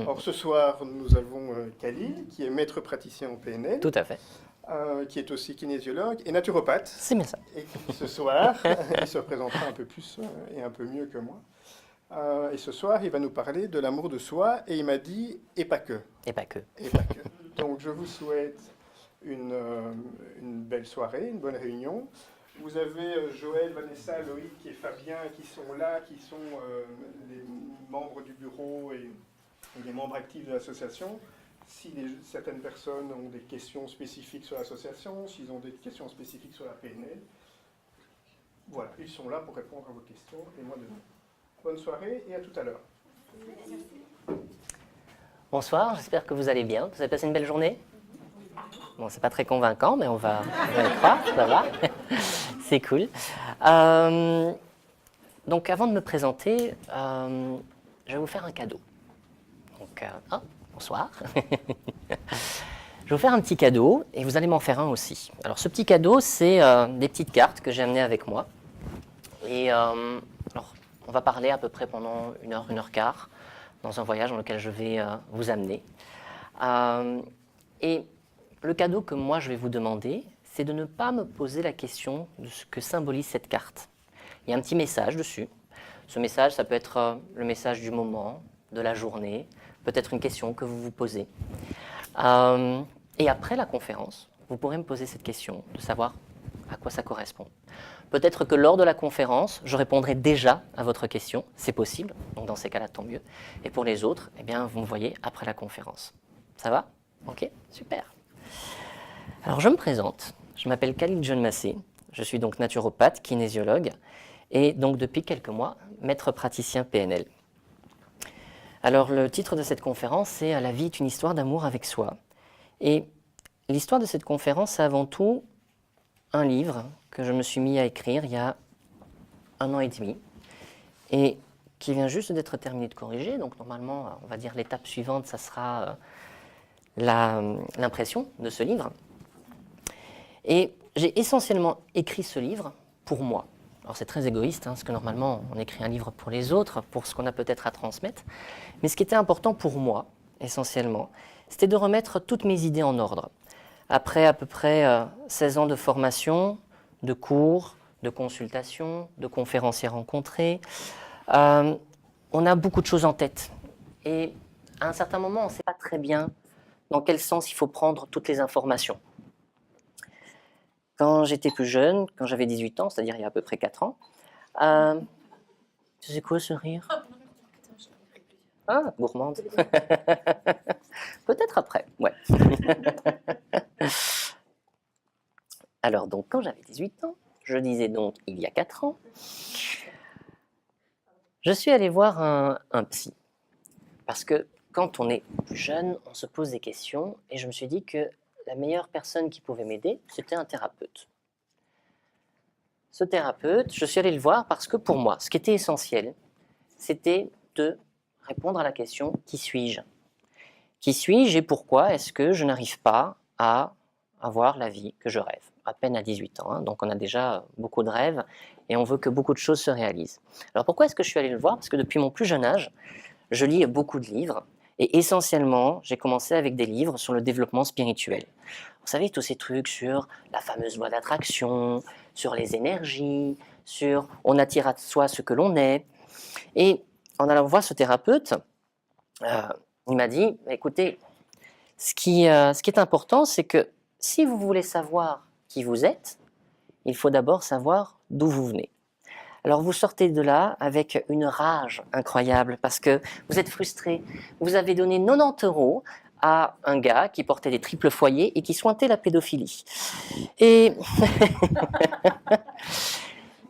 Or, ce soir, nous avons Khalil, qui est maître praticien en PNL, Tout à fait. qui est aussi kinésiologue et naturopathe. C'est bien ça. Et qui, ce soir, il se représentera un peu plus et un peu mieux que moi. Et ce soir, il va nous parler de l'amour de soi, et il m'a dit, et pas que. Et pas que. Et pas que. Donc, je vous souhaite une belle soirée, une bonne réunion. Vous avez Joël, Vanessa, Loïc et Fabien qui sont là, qui sont les membres du bureau et les membres actifs de l'association. Si certaines personnes ont des questions spécifiques sur l'association, s'ils ont des questions spécifiques sur la PNL, voilà, ils sont là pour répondre à vos questions et moi demain. Bonne soirée et à tout à l'heure. Bonsoir, j'espère que vous allez bien. Vous avez passé une belle journée? Bon, c'est pas très convaincant, mais on va y croire, ça va. C'est cool. Donc, avant de me présenter, je vais vous faire un cadeau. Donc, bonsoir. Je vais vous faire un petit cadeau et vous allez m'en faire un aussi. Alors, ce petit cadeau, c'est des petites cartes que j'ai amenées avec moi. Et alors, on va parler à peu près pendant 1 heure, 1 heure quart dans un voyage dans lequel je vais vous amener. Et le cadeau que moi je vais vous demander, c'est de ne pas me poser la question de ce que symbolise cette carte. Il y a un petit message dessus. Ce message, ça peut être le message du moment, de la journée, peut-être une question que vous vous posez. Et après la conférence, vous pourrez me poser cette question, de savoir à quoi ça correspond. Peut-être que lors de la conférence, je répondrai déjà à votre question, c'est possible, donc dans ces cas-là, tant mieux. Et pour les autres, eh bien, vous me voyez après la conférence. Ça va? Ok, super. Alors, je me présente. Je m'appelle Khalil John Massé. Je suis donc naturopathe, kinésiologue et donc depuis quelques mois, maître praticien PNL. Alors, le titre de cette conférence, c'est « La vie est une histoire d'amour avec soi ». Et l'histoire de cette conférence, c'est avant tout un livre que je me suis mis à écrire il y a 1 an et demi et qui vient juste d'être terminé de corriger. Donc, normalement, on va dire l'étape suivante, ça sera l'impression de ce livre. Et j'ai essentiellement écrit ce livre pour moi. Alors c'est très égoïste, parce que normalement on écrit un livre pour les autres, pour ce qu'on a peut-être à transmettre. Mais ce qui était important pour moi, essentiellement, c'était de remettre toutes mes idées en ordre. Après à peu près 16 ans de formation, de cours, de consultations, de conférenciers rencontrés, on a beaucoup de choses en tête. Et à un certain moment, on ne sait pas très bien dans quel sens il faut prendre toutes les informations. Quand j'étais plus jeune, quand j'avais 18 ans, c'est-à-dire il y a à peu près 4 ans, c'est quoi ce rire? Ah, gourmande. Peut-être après, ouais. Alors donc, quand j'avais 18 ans, je disais donc il y a 4 ans, je suis allé voir un psy. Parce que quand on est plus jeune, on se pose des questions et je me suis dit que la meilleure personne qui pouvait m'aider, c'était un thérapeute. Ce thérapeute, je suis allé le voir parce que pour moi, ce qui était essentiel, c'était de répondre à la question « Qui suis-je » ? Qui suis-je et pourquoi est-ce que je n'arrive pas à avoir la vie que je rêve? À peine à 18 ans, donc on a déjà beaucoup de rêves et on veut que beaucoup de choses se réalisent. Alors pourquoi est-ce que je suis allé le voir? Parce que depuis mon plus jeune âge, je lis beaucoup de livres et essentiellement, j'ai commencé avec des livres sur le développement spirituel. Vous savez, tous ces trucs sur la fameuse loi d'attraction, sur les énergies, sur on attire à soi ce que l'on est. Et en allant voir ce thérapeute, il m'a dit, écoutez, ce qui est important, c'est que si vous voulez savoir qui vous êtes, il faut d'abord savoir d'où vous venez. Alors vous sortez de là avec une rage incroyable parce que vous êtes frustré. Vous avez donné 90 € à un gars qui portait des triples foyers et qui sointait la pédophilie. Et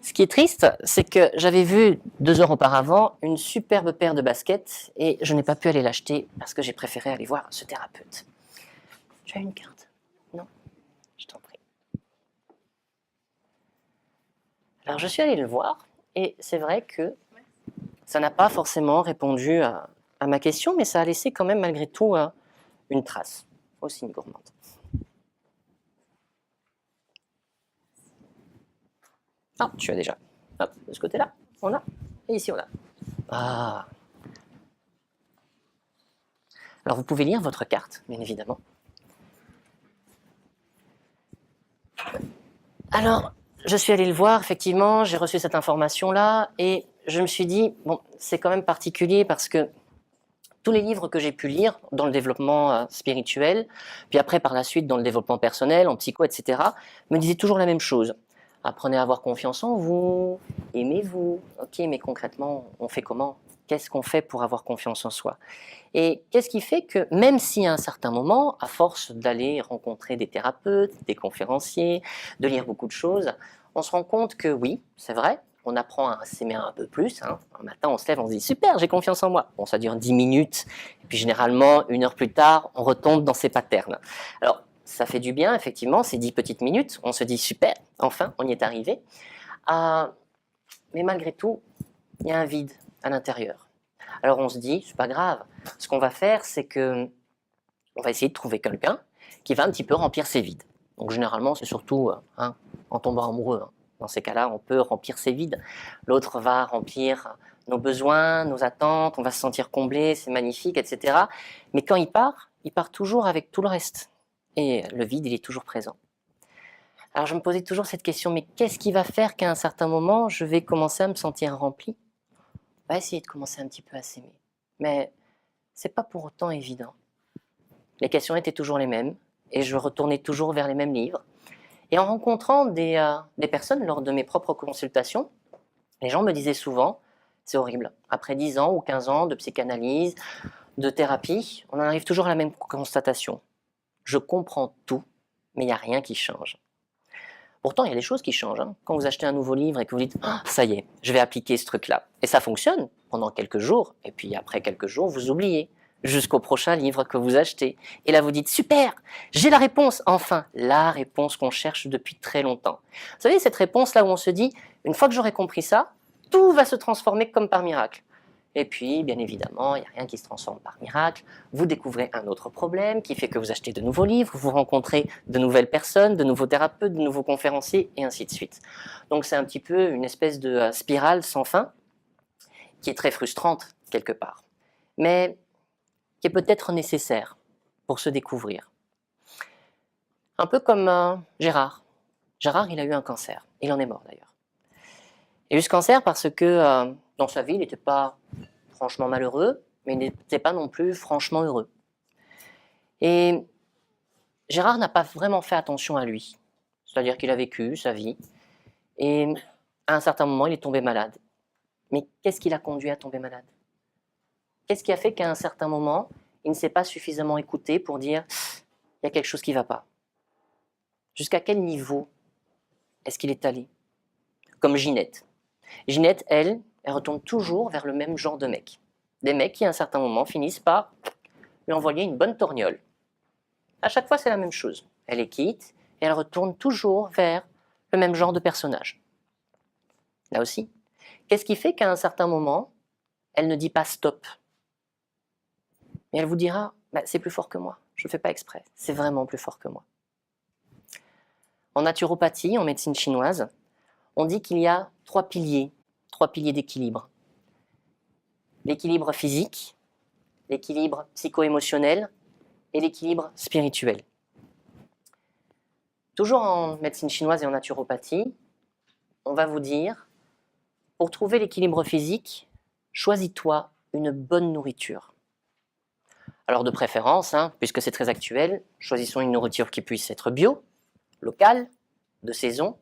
ce qui est triste, c'est que j'avais vu 2 heures auparavant une superbe paire de baskets et je n'ai pas pu aller l'acheter parce que j'ai préféré aller voir ce thérapeute. Tu as une carte? Non? Je t'en prie. Alors je suis allée le voir et c'est vrai que ça n'a pas forcément répondu à ma question, mais ça a laissé quand même malgré tout une trace, aussi une gourmande. Ah, tu as déjà. Hop, de ce côté-là, on a. Et ici, on a. Ah. Alors vous pouvez lire votre carte, bien évidemment. Alors, je suis allé le voir, effectivement, j'ai reçu cette information-là, et je me suis dit, bon, c'est quand même particulier parce que tous les livres que j'ai pu lire dans le développement spirituel, puis après par la suite dans le développement personnel, en psycho, etc., me disaient toujours la même chose. Apprenez à avoir confiance en vous, aimez-vous. Ok, mais concrètement, on fait comment? Qu'est-ce qu'on fait pour avoir confiance en soi? Et qu'est-ce qui fait que, même si à un certain moment, à force d'aller rencontrer des thérapeutes, des conférenciers, de lire beaucoup de choses, on se rend compte que oui, c'est vrai, on apprend à s'aimer un peu plus. Un matin, on se lève, on se dit « super, j'ai confiance en moi ». Bon, ça dure 10 minutes, et puis généralement, 1 heure plus tard, on retombe dans ces patterns. Alors, ça fait du bien, effectivement, ces 10 petites minutes, on se dit « super, enfin, on y est arrivé ». Mais malgré tout, il y a un vide à l'intérieur. Alors on se dit, c'est pas grave, ce qu'on va faire, c'est que on va essayer de trouver quelqu'un qui va un petit peu remplir ces vides. Donc généralement, c'est surtout en tombant amoureux. Dans ces cas-là, on peut remplir ces vides. L'autre va remplir nos besoins, nos attentes, on va se sentir comblé, c'est magnifique, etc. Mais quand il part toujours avec tout le reste. Et le vide, il est toujours présent. Alors je me posais toujours cette question, mais qu'est-ce qui va faire qu'à un certain moment, je vais commencer à me sentir rempli? On va essayer de commencer un petit peu à s'aimer. Mais c'est pas pour autant évident. Les questions étaient toujours les mêmes, et je retournais toujours vers les mêmes livres. Et en rencontrant des personnes lors de mes propres consultations, les gens me disaient souvent, c'est horrible, après 10 ans ou 15 ans de psychanalyse, de thérapie, on en arrive toujours à la même constatation. Je comprends tout, mais il n'y a rien qui change. Pourtant, il y a des choses qui changent. Quand vous achetez un nouveau livre et que vous dites « ça y est, je vais appliquer ce truc-là ». Et ça fonctionne pendant quelques jours, et puis après quelques jours, vous oubliez, jusqu'au prochain livre que vous achetez. Et là, vous dites « super, j'ai la réponse, enfin, la réponse qu'on cherche depuis très longtemps ». Vous savez, cette réponse-là où on se dit « une fois que j'aurai compris ça, tout va se transformer comme par miracle ». Et puis, bien évidemment, il n'y a rien qui se transforme par miracle. Vous découvrez un autre problème qui fait que vous achetez de nouveaux livres, vous rencontrez de nouvelles personnes, de nouveaux thérapeutes, de nouveaux conférenciers, et ainsi de suite. Donc c'est un petit peu une espèce de spirale sans fin, qui est très frustrante, quelque part, mais qui est peut-être nécessaire pour se découvrir. Un peu comme Gérard. Gérard, il a eu un cancer. Il en est mort, d'ailleurs. Il a eu ce cancer parce que dans sa vie, il n'était pas franchement malheureux, mais il n'était pas non plus franchement heureux. Et Gérard n'a pas vraiment fait attention à lui. C'est-à-dire qu'il a vécu sa vie, et à un certain moment, il est tombé malade. Mais qu'est-ce qui l'a conduit à tomber malade? Qu'est-ce qui a fait qu'à un certain moment, il ne s'est pas suffisamment écouté pour dire « il y a quelque chose qui ne va pas ». Jusqu'à quel niveau est-ce qu'il est allé? Comme Ginette. Ginette, elle retourne toujours vers le même genre de mec. Des mecs qui, à un certain moment, finissent par lui envoyer une bonne torgnole. À chaque fois, c'est la même chose. Elle les quitte et elle retourne toujours vers le même genre de personnage. Là aussi, qu'est-ce qui fait qu'à un certain moment, elle ne dit pas stop? Et elle vous dira, c'est plus fort que moi, je ne fais pas exprès, c'est vraiment plus fort que moi. En naturopathie, en médecine chinoise, on dit qu'il y a 3 piliers d'équilibre. L'équilibre physique, l'équilibre psycho-émotionnel et l'équilibre spirituel. Toujours en médecine chinoise et en naturopathie, on va vous dire, pour trouver l'équilibre physique, choisis-toi une bonne nourriture. Alors de préférence, puisque c'est très actuel, choisissons une nourriture qui puisse être bio, locale, de saison,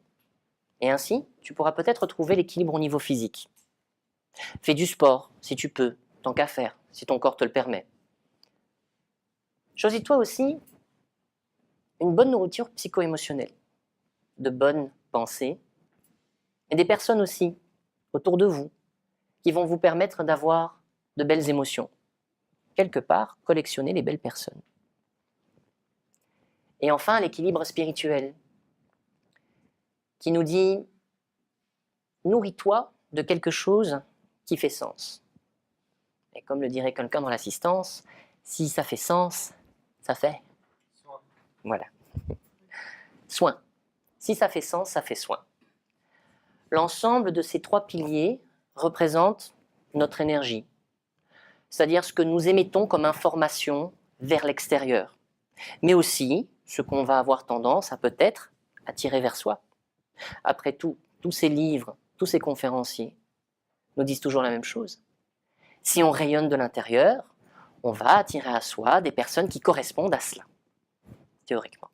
et ainsi, tu pourras peut-être trouver l'équilibre au niveau physique. Fais du sport, si tu peux, tant qu'à faire, si ton corps te le permet. Choisis-toi aussi une bonne nourriture psycho-émotionnelle, de bonnes pensées, et des personnes aussi, autour de vous, qui vont vous permettre d'avoir de belles émotions. Quelque part, collectionner les belles personnes. Et enfin, l'équilibre spirituel, qui nous dit « nourris-toi de quelque chose qui fait sens ». Et comme le dirait quelqu'un dans l'assistance, si ça fait sens, ça fait soin. Voilà. Soin. Si ça fait sens, ça fait soin. L'ensemble de ces 3 piliers représente notre énergie. c'est-à-dire ce que nous émettons comme information vers l'extérieur, mais aussi ce qu'on va avoir tendance à peut-être attirer vers soi. Après tout, tous ces livres, tous ces conférenciers nous disent toujours la même chose. Si on rayonne de l'intérieur, on va attirer à soi des personnes qui correspondent à cela, théoriquement.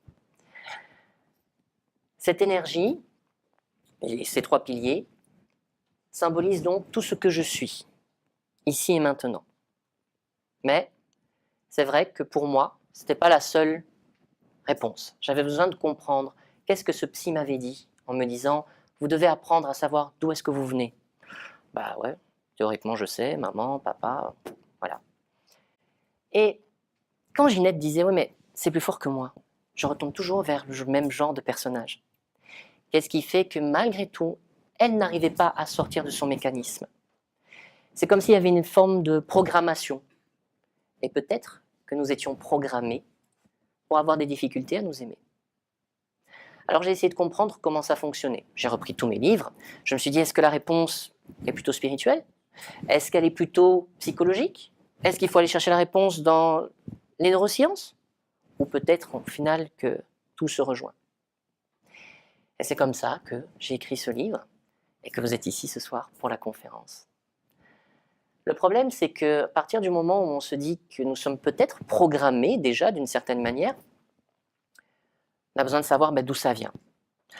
Cette énergie, et ces 3 piliers, symbolisent donc tout ce que je suis, ici et maintenant. Mais c'est vrai que pour moi, ce n'était pas la seule réponse. J'avais besoin de comprendre qu'est-ce que ce psy m'avait dit en me disant « Vous devez apprendre à savoir d'où est-ce que vous venez. » Bah ouais, théoriquement je sais, maman, papa, voilà. Et quand Ginette disait « Oui, mais c'est plus fort que moi », je retombe toujours vers le même genre de personnage. Qu'est-ce qui fait que malgré tout, elle n'arrivait pas à sortir de son mécanisme? C'est comme s'il y avait une forme de programmation. Et peut-être que nous étions programmés pour avoir des difficultés à nous aimer. Alors j'ai essayé de comprendre comment ça fonctionnait. J'ai repris tous mes livres. Je me suis dit, est-ce que la réponse est plutôt spirituelle? Est-ce qu'elle est plutôt psychologique? Est-ce qu'il faut aller chercher la réponse dans les neurosciences? Ou peut-être au final que tout se rejoint? Et c'est comme ça que j'ai écrit ce livre et que vous êtes ici ce soir pour la conférence. Le problème, c'est qu'à partir du moment où on se dit que nous sommes peut-être programmés déjà d'une certaine manière, on a besoin de savoir d'où ça vient.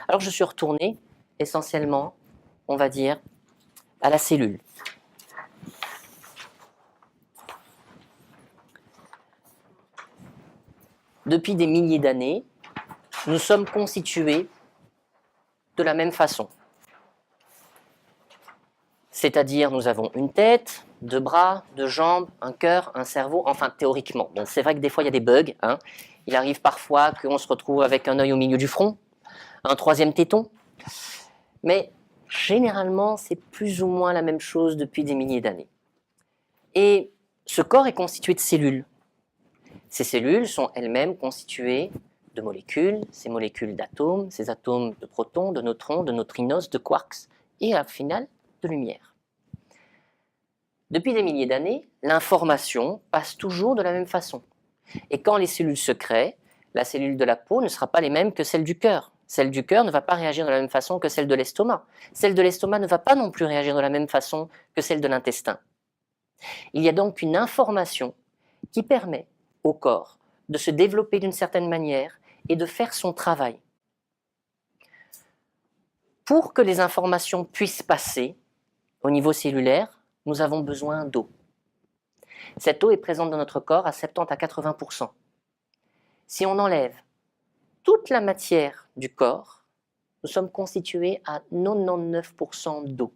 Alors je suis retourné essentiellement, on va dire, à la cellule. Depuis des milliers d'années, nous sommes constitués de la même façon. C'est-à-dire, nous avons une tête, 2 bras, 2 jambes, un cœur, un cerveau, enfin théoriquement. Donc c'est vrai que des fois il y a des bugs. Il arrive parfois qu'on se retrouve avec un œil au milieu du front, un 3e téton. Mais généralement, c'est plus ou moins la même chose depuis des milliers d'années. Et ce corps est constitué de cellules. Ces cellules sont elles-mêmes constituées de molécules, ces molécules d'atomes, ces atomes de protons, de neutrons, de neutrinos, de quarks, et au final, de lumière. Depuis des milliers d'années, l'information passe toujours de la même façon. Et quand les cellules se créent, la cellule de la peau ne sera pas les mêmes que celle du cœur. Celle du cœur ne va pas réagir de la même façon que celle de l'estomac. Celle de l'estomac ne va pas non plus réagir de la même façon que celle de l'intestin. Il y a donc une information qui permet au corps de se développer d'une certaine manière et de faire son travail. Pour que les informations puissent passer au niveau cellulaire, nous avons besoin d'eau. Cette eau est présente dans notre corps à 70 à 80%. Si on enlève toute la matière du corps, nous sommes constitués à 99% d'eau.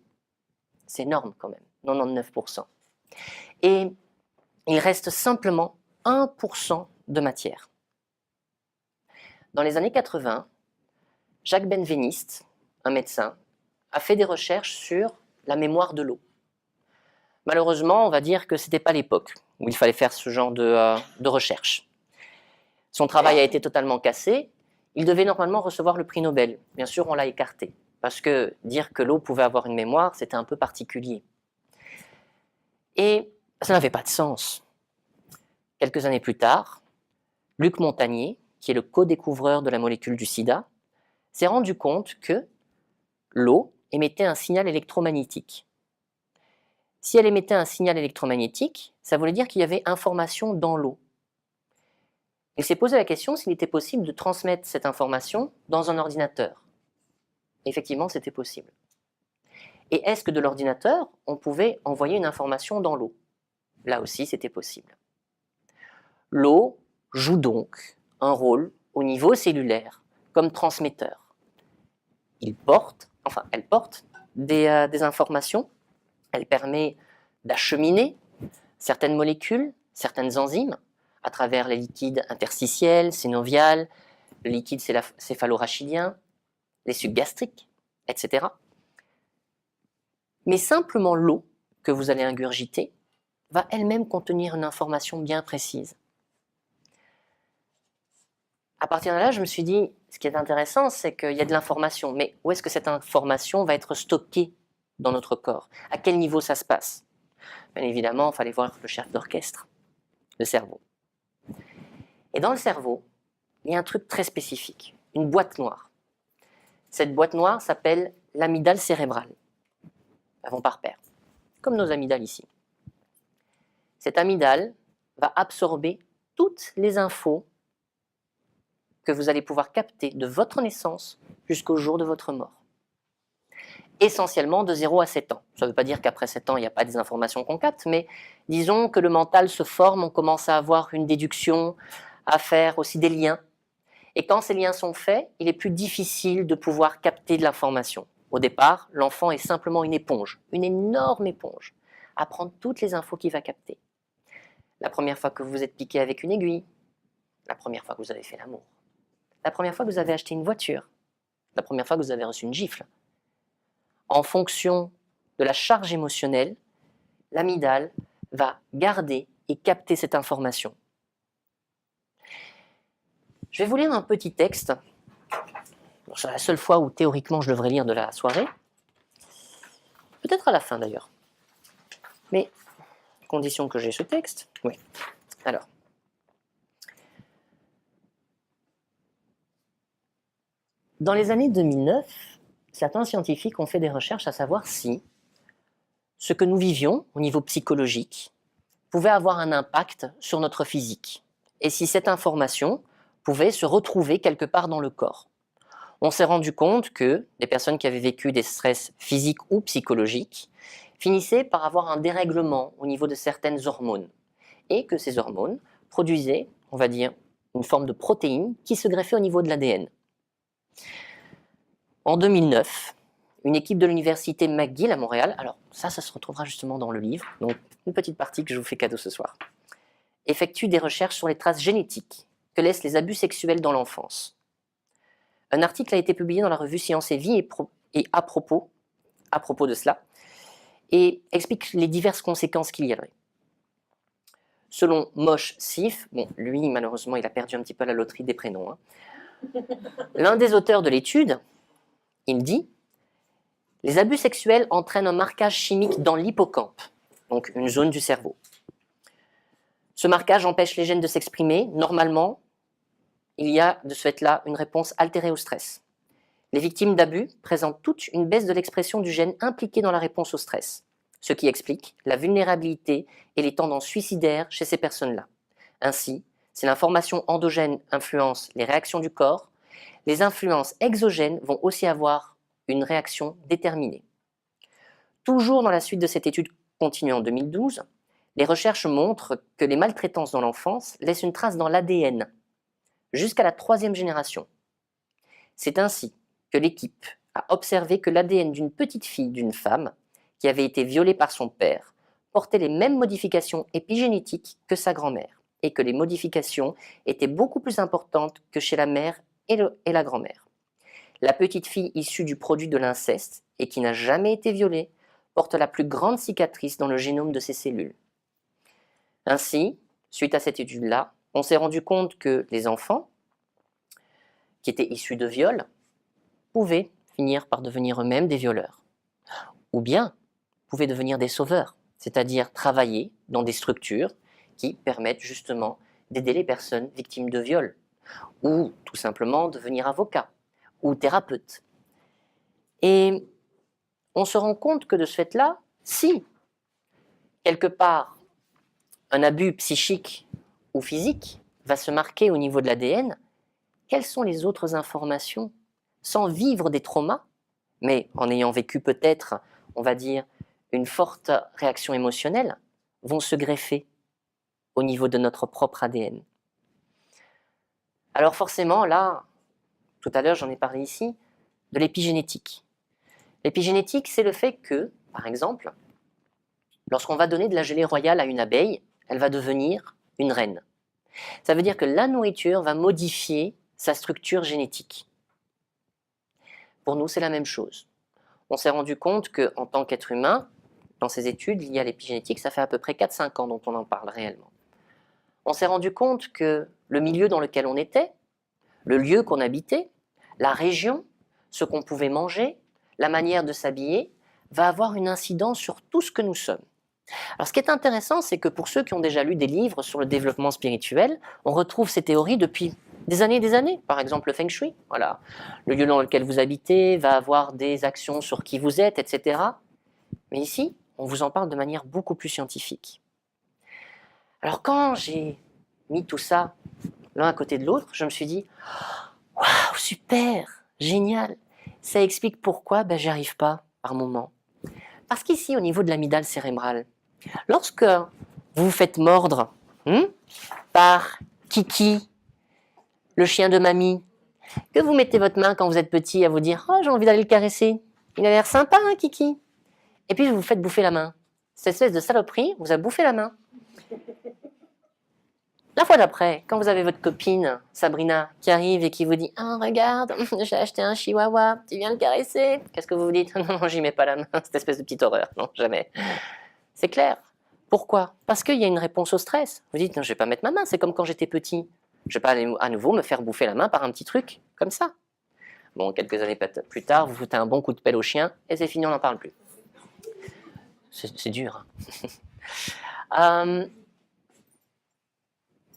C'est énorme quand même, 99%. Et il reste simplement 1% de matière. Dans les années 80, Jacques Benveniste, un médecin, a fait des recherches sur la mémoire de l'eau. Malheureusement, on va dire que ce n'était pas l'époque où il fallait faire ce genre de recherche. Son travail a été totalement cassé. Il devait normalement recevoir le prix Nobel. Bien sûr, on l'a écarté, parce que dire que l'eau pouvait avoir une mémoire, c'était un peu particulier. Et ça n'avait pas de sens. Quelques années plus tard, Luc Montagnier, qui est le co-découvreur de la molécule du sida, s'est rendu compte que l'eau émettait un signal électromagnétique. Si elle émettait un signal électromagnétique, ça voulait dire qu'il y avait information dans l'eau. Il s'est posé la question s'il était possible de transmettre cette information dans un ordinateur. Effectivement, c'était possible. Et est-ce que de l'ordinateur, on pouvait envoyer une information dans l'eau? Là aussi, c'était possible. L'eau joue donc un rôle au niveau cellulaire comme transmetteur. Elle porte des informations, elle permet d'acheminer certaines molécules, certaines enzymes à travers les liquides interstitiels, synoviales, le liquide céphalorachidien, les sucs gastriques, etc. Mais simplement l'eau que vous allez ingurgiter va elle-même contenir une information bien précise. À partir de là, je me suis dit, ce qui est intéressant, c'est qu'il y a de l'information, mais où est-ce que cette information va être stockée dans notre corps? À quel niveau ça se passe? Bien évidemment, il fallait voir le chef d'orchestre, le cerveau. Et dans le cerveau, il y a un truc très spécifique, une boîte noire. Cette boîte noire s'appelle l'amygdale cérébrale. Elles vont par paire, comme nos amygdales ici. Cette amygdale va absorber toutes les infos que vous allez pouvoir capter de votre naissance jusqu'au jour de votre mort. Essentiellement de 0 à 7 ans. Ça ne veut pas dire qu'après 7 ans, il n'y a pas des informations qu'on capte, mais disons que le mental se forme, on commence à avoir une déduction, à faire aussi des liens. Et quand ces liens sont faits, il est plus difficile de pouvoir capter de l'information. Au départ, l'enfant est simplement une éponge, une énorme éponge, à prendre toutes les infos qu'il va capter. La première fois que vous vous êtes piqué avec une aiguille, la première fois que vous avez fait l'amour, la première fois que vous avez acheté une voiture, la première fois que vous avez reçu une gifle. En fonction de la charge émotionnelle, l'amygdale va garder et capter cette information. Je vais vous lire un petit texte. C'est la seule fois où théoriquement je devrais lire de la soirée. Peut-être à la fin d'ailleurs. Mais, condition que j'ai ce texte. Oui. Alors. Dans les années 2009, certains scientifiques ont fait des recherches à savoir si ce que nous vivions au niveau psychologique pouvait avoir un impact sur notre physique. Et si cette information pouvait se retrouver quelque part dans le corps. On s'est rendu compte que des personnes qui avaient vécu des stress physiques ou psychologiques finissaient par avoir un dérèglement au niveau de certaines hormones. Et que ces hormones produisaient, on va dire, une forme de protéine qui se greffait au niveau de l'ADN. En 2009, une équipe de l'université McGill à Montréal, alors ça se retrouvera justement dans le livre, donc une petite partie que je vous fais cadeau ce soir, effectue des recherches sur les traces génétiques que laissent les abus sexuels dans l'enfance. Un article a été publié dans la revue Science et Vie et à propos de cela, et explique les diverses conséquences qu'il y aurait. Selon Moshe Sif, bon, lui malheureusement il a perdu un petit peu la loterie des prénoms, hein. L'un des auteurs de l'étude, il dit « Les abus sexuels entraînent un marquage chimique dans l'hippocampe, donc une zone du cerveau. Ce marquage empêche les gènes de s'exprimer. Normalement, il y a de ce fait-là une réponse altérée au stress. Les victimes d'abus présentent toutes une baisse de l'expression du gène impliqué dans la réponse au stress, ce qui explique la vulnérabilité et les tendances suicidaires chez ces personnes-là. Ainsi, si l'information endogène influence les réactions du corps, les influences exogènes vont aussi avoir une réaction déterminée. » Toujours dans la suite de cette étude continue en 2012, les recherches montrent que les maltraitances dans l'enfance laissent une trace dans l'ADN, jusqu'à la 3e génération. C'est ainsi que l'équipe a observé que l'ADN d'une petite fille d'une femme qui avait été violée par son père portait les mêmes modifications épigénétiques que sa grand-mère, et que les modifications étaient beaucoup plus importantes que chez la mère et la grand-mère. La petite fille issue du produit de l'inceste et qui n'a jamais été violée porte la plus grande cicatrice dans le génome de ses cellules. Ainsi, suite à cette étude-là, on s'est rendu compte que les enfants qui étaient issus de viols pouvaient finir par devenir eux-mêmes des violeurs. Ou bien pouvaient devenir des sauveurs, c'est-à-dire travailler dans des structures qui permettent justement d'aider les personnes victimes de viols, ou tout simplement devenir avocat, ou thérapeute. Et on se rend compte que de ce fait-là, si, quelque part, un abus psychique ou physique va se marquer au niveau de l'ADN, quelles sont les autres informations, sans vivre des traumas, mais en ayant vécu peut-être, on va dire, une forte réaction émotionnelle, vont se greffer au niveau de notre propre ADN. Alors forcément, là, tout à l'heure j'en ai parlé ici, de l'épigénétique. L'épigénétique, c'est le fait que, par exemple, lorsqu'on va donner de la gelée royale à une abeille, elle va devenir une reine. Ça veut dire que la nourriture va modifier sa structure génétique. Pour nous, c'est la même chose. On s'est rendu compte qu'en tant qu'être humain, dans ces études liées à l'épigénétique, ça fait à peu près 4-5 ans dont on en parle réellement. On s'est rendu compte que le milieu dans lequel on était, le lieu qu'on habitait, la région, ce qu'on pouvait manger, la manière de s'habiller, va avoir une incidence sur tout ce que nous sommes. Alors ce qui est intéressant, c'est que pour ceux qui ont déjà lu des livres sur le développement spirituel, on retrouve ces théories depuis des années et des années. Par exemple le Feng Shui, voilà. Le lieu dans lequel vous habitez va avoir des actions sur qui vous êtes, etc. Mais ici, on vous en parle de manière beaucoup plus scientifique. Alors quand j'ai mis tout ça l'un à côté de l'autre, je me suis dit « Waouh, super, génial !» Ça explique pourquoi j'y arrive pas par moment. Parce qu'ici, au niveau de l'amygdale cérébrale, lorsque vous vous faites mordre par Kiki, le chien de mamie, que vous mettez votre main quand vous êtes petit à vous dire « Oh, j'ai envie d'aller le caresser. Il a l'air sympa, hein, Kiki ?» Et puis vous vous faites bouffer la main. Cette espèce de saloperie vous a bouffé la main. La fois d'après, quand vous avez votre copine, Sabrina, qui arrive et qui vous dit « Ah, regarde, j'ai acheté un chihuahua, tu viens le caresser ?» Qu'est-ce que vous vous dites ? « Non, j'y mets pas la main, cette espèce de petite horreur. Non, jamais. » C'est clair. Pourquoi ? Parce qu'il y a une réponse au stress. Vous dites « Non, je vais pas mettre ma main, c'est comme quand j'étais petit. Je vais pas aller à nouveau me faire bouffer la main par un petit truc, comme ça. » Bon, quelques années plus tard, vous foutez un bon coup de pelle au chien et c'est fini, on n'en parle plus. C'est dur.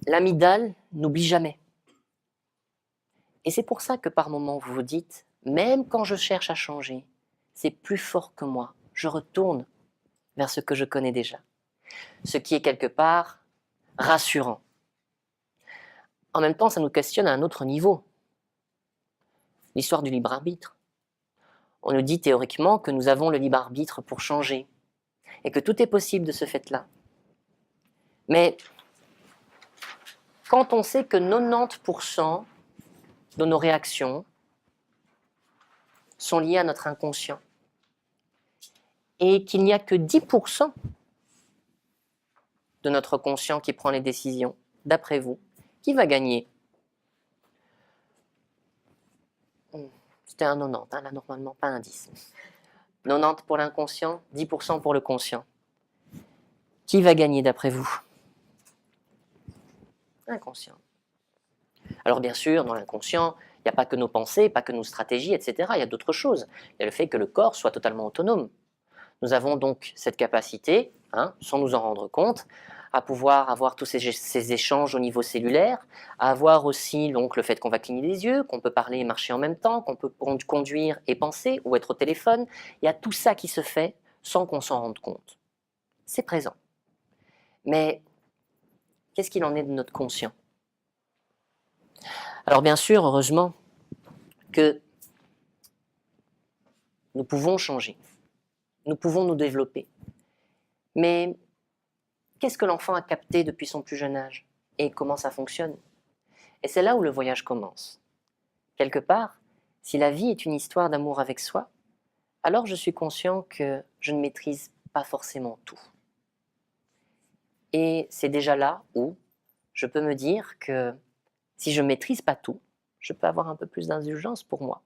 L'amygdale n'oublie jamais. Et c'est pour ça que par moments vous vous dites, même quand je cherche à changer, c'est plus fort que moi. Je retourne vers ce que je connais déjà. Ce qui est quelque part rassurant. En même temps, ça nous questionne à un autre niveau. L'histoire du libre arbitre. On nous dit théoriquement que nous avons le libre arbitre pour changer et que tout est possible de ce fait-là. Mais quand on sait que 90% de nos réactions sont liées à notre inconscient et qu'il n'y a que 10% de notre conscient qui prend les décisions, d'après vous, qui va gagner ? C'était un 90, là normalement, pas un 10. 90 pour l'inconscient, 10% pour le conscient. Qui va gagner d'après vous ? Inconscient. Alors bien sûr, dans l'inconscient, il n'y a pas que nos pensées, pas que nos stratégies, etc. Il y a d'autres choses. Il y a le fait que le corps soit totalement autonome. Nous avons donc cette capacité, sans nous en rendre compte, à pouvoir avoir tous ces échanges au niveau cellulaire, à avoir aussi donc, le fait qu'on va cligner les yeux, qu'on peut parler et marcher en même temps, qu'on peut conduire et penser, ou être au téléphone. Il y a tout ça qui se fait sans qu'on s'en rende compte. C'est présent. Mais qu'est-ce qu'il en est de notre conscient ? Alors bien sûr, heureusement, que nous pouvons changer, nous pouvons nous développer. Mais qu'est-ce que l'enfant a capté depuis son plus jeune âge ? Et comment ça fonctionne ? Et c'est là où le voyage commence. Quelque part, si la vie est une histoire d'amour avec soi, alors je suis conscient que je ne maîtrise pas forcément tout. Et c'est déjà là où je peux me dire que si je ne maîtrise pas tout, je peux avoir un peu plus d'indulgence pour moi,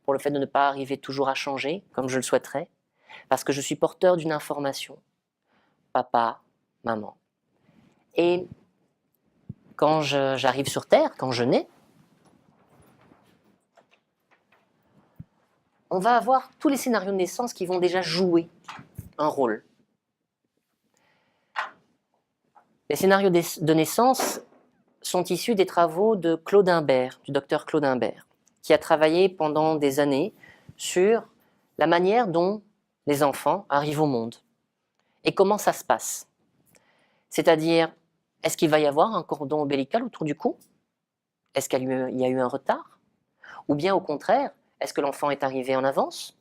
pour le fait de ne pas arriver toujours à changer comme je le souhaiterais, parce que je suis porteur d'une information, papa, maman. Et quand j'arrive sur Terre, quand je nais, on va avoir tous les scénarios de naissance qui vont déjà jouer un rôle. Les scénarios de naissance sont issus des travaux de Claude Imbert, du docteur Claude Imbert, qui a travaillé pendant des années sur la manière dont les enfants arrivent au monde et comment ça se passe. C'est-à-dire, est-ce qu'il va y avoir un cordon ombilical autour du cou ? Est-ce qu'il y a eu un retard ? Ou bien au contraire, est-ce que l'enfant est arrivé en avance ?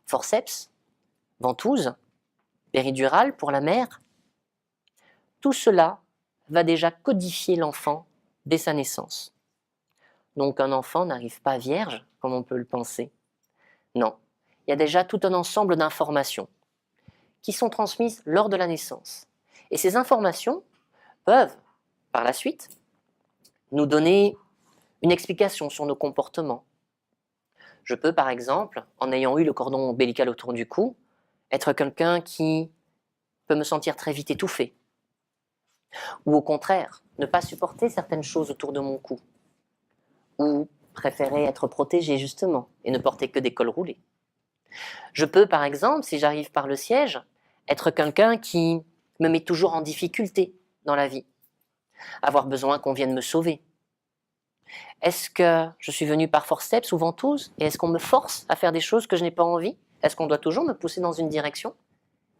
Forceps ? Ventouse ? Péridurale pour la mère ? Tout cela va déjà codifier l'enfant dès sa naissance. Donc un enfant n'arrive pas vierge, comme on peut le penser. Non, il y a déjà tout un ensemble d'informations qui sont transmises lors de la naissance. Et ces informations peuvent, par la suite, nous donner une explication sur nos comportements. Je peux, par exemple, en ayant eu le cordon ombilical autour du cou, être quelqu'un qui peut me sentir très vite étouffé. Ou au contraire, ne pas supporter certaines choses autour de mon cou. Ou préférer être protégé, justement, et ne porter que des cols roulés. Je peux, par exemple, si j'arrive par le siège, être quelqu'un qui me met toujours en difficulté dans la vie, avoir besoin qu'on vienne me sauver? Est-ce que je suis venu par forceps ou ventouse et est-ce qu'on me force à faire des choses que je n'ai pas envie? Est-ce qu'on doit toujours me pousser dans une direction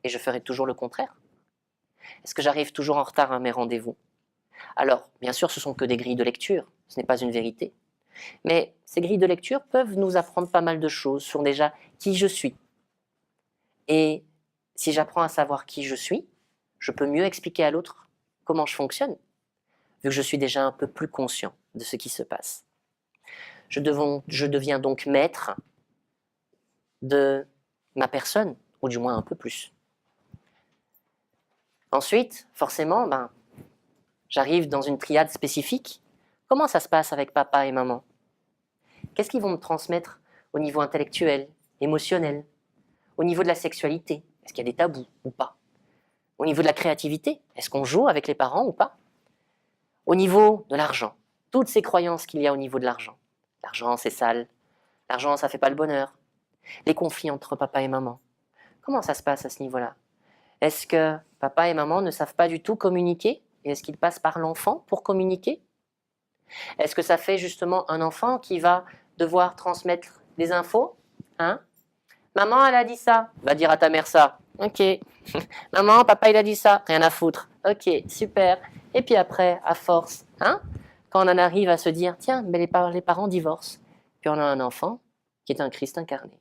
et je ferai toujours le contraire? Est-ce que j'arrive toujours en retard à mes rendez-vous? Alors, bien sûr, ce sont que des grilles de lecture, ce n'est pas une vérité. Mais ces grilles de lecture peuvent nous apprendre pas mal de choses sur déjà qui je suis. Et si j'apprends à savoir qui je suis, je peux mieux expliquer à l'autre comment je fonctionne, vu que je suis déjà un peu plus conscient de ce qui se passe. Je deviens donc maître de ma personne, ou du moins un peu plus. Ensuite, forcément, j'arrive dans une triade spécifique. Comment ça se passe avec papa et maman? Qu'est-ce qu'ils vont me transmettre au niveau intellectuel, émotionnel, au niveau de la sexualité? Est-ce qu'il y a des tabous ou pas? Au niveau de la créativité, est-ce qu'on joue avec les parents ou pas? Au niveau de l'argent, toutes ces croyances qu'il y a au niveau de l'argent. L'argent, c'est sale. L'argent, ça fait pas le bonheur. Les conflits entre papa et maman. Comment ça se passe à ce niveau-là? Est-ce que papa et maman ne savent pas du tout communiquer? Et est-ce qu'ils passent par l'enfant pour communiquer? Est-ce que ça fait justement un enfant qui va devoir transmettre des infos? Maman, elle a dit ça. Va dire à ta mère ça. Ok. Maman, papa, il a dit ça. Rien à foutre. Ok, super. Et puis après, à force, quand on en arrive à se dire, tiens, mais les parents divorcent. Puis on a un enfant qui est un Christ incarné.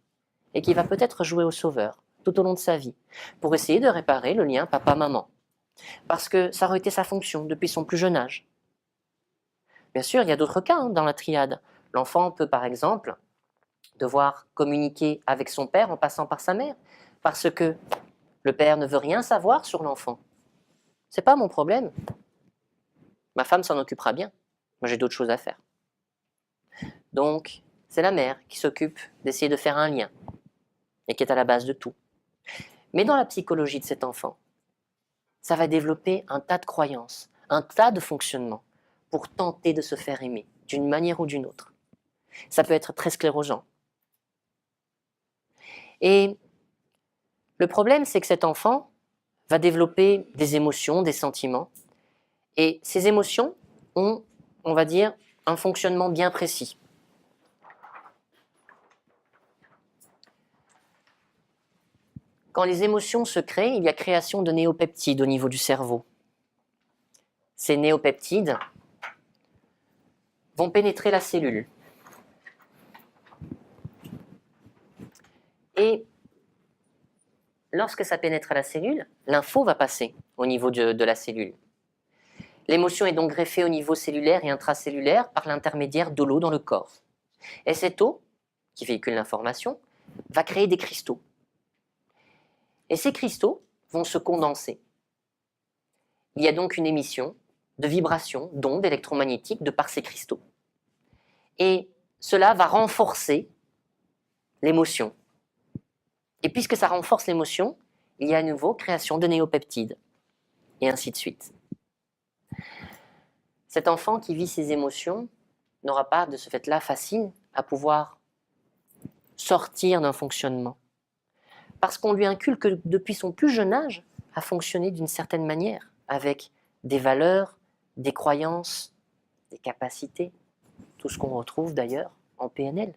Et qui va peut-être jouer au sauveur tout au long de sa vie. Pour essayer de réparer le lien papa-maman. Parce que ça aurait été sa fonction depuis son plus jeune âge. Bien sûr, il y a d'autres cas dans la triade. L'enfant peut par exemple devoir communiquer avec son père en passant par sa mère, parce que le père ne veut rien savoir sur l'enfant. C'est pas mon problème. Ma femme s'en occupera bien. Moi, j'ai d'autres choses à faire. Donc, c'est la mère qui s'occupe d'essayer de faire un lien et qui est à la base de tout. Mais dans la psychologie de cet enfant, ça va développer un tas de croyances, un tas de fonctionnements pour tenter de se faire aimer d'une manière ou d'une autre. Ça peut être très sclérosant. Et le problème, c'est que cet enfant va développer des émotions, des sentiments. Et ces émotions ont, on va dire, un fonctionnement bien précis. Quand les émotions se créent, il y a création de néopeptides au niveau du cerveau. Ces néopeptides vont pénétrer la cellule. Et lorsque ça pénètre la cellule, l'info va passer au niveau de la cellule. L'émotion est donc greffée au niveau cellulaire et intracellulaire par l'intermédiaire de l'eau dans le corps. Et cette eau, qui véhicule l'information, va créer des cristaux. Et ces cristaux vont se condenser. Il y a donc une émission de vibrations, d'ondes électromagnétiques de par ces cristaux. Et cela va renforcer l'émotion. Et puisque ça renforce l'émotion, il y a à nouveau création de néopeptides. Et ainsi de suite. Cet enfant qui vit ses émotions n'aura pas de ce fait-là facile à pouvoir sortir d'un fonctionnement. Parce qu'on lui inculque depuis son plus jeune âge à fonctionner d'une certaine manière, avec des valeurs, des croyances, des capacités, tout ce qu'on retrouve d'ailleurs en PNL.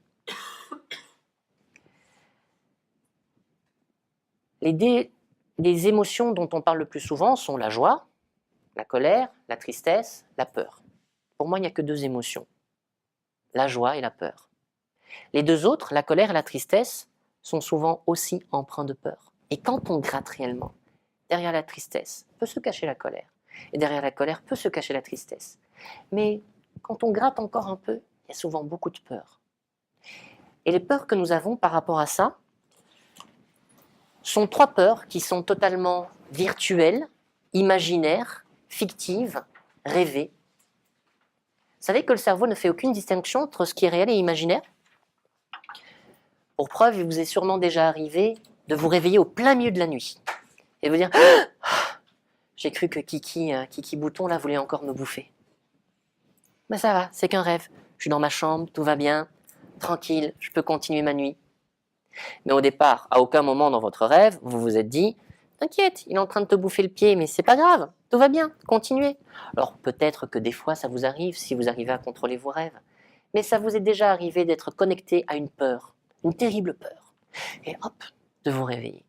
Les émotions dont on parle le plus souvent sont la joie, la colère, la tristesse, la peur. Pour moi, il n'y a que deux émotions, la joie et la peur. Les deux autres, la colère et la tristesse, sont souvent aussi empreints de peur. Et quand on gratte réellement, derrière la tristesse peut se cacher la colère. Et derrière la colère peut se cacher la tristesse. Mais quand on gratte encore un peu, il y a souvent beaucoup de peur. Et les peurs que nous avons par rapport à ça sont trois peurs qui sont totalement virtuelles, imaginaires, fictives, rêvées. Vous savez que le cerveau ne fait aucune distinction entre ce qui est réel et imaginaire? Pour preuve, il vous est sûrement déjà arrivé de vous réveiller au plein milieu de la nuit et de vous dire « J'ai cru que Kiki Bouton là voulait encore me bouffer. » Mais ça va, c'est qu'un rêve. Je suis dans ma chambre, tout va bien, tranquille, je peux continuer ma nuit. Mais au départ, à aucun moment dans votre rêve, vous vous êtes dit t'inquiète, il est en train de te bouffer le pied, mais c'est pas grave, tout va bien, continuez. Alors peut-être que des fois ça vous arrive, si vous arrivez à contrôler vos rêves, mais ça vous est déjà arrivé d'être connecté à une peur, une terrible peur, et hop, de vous réveiller.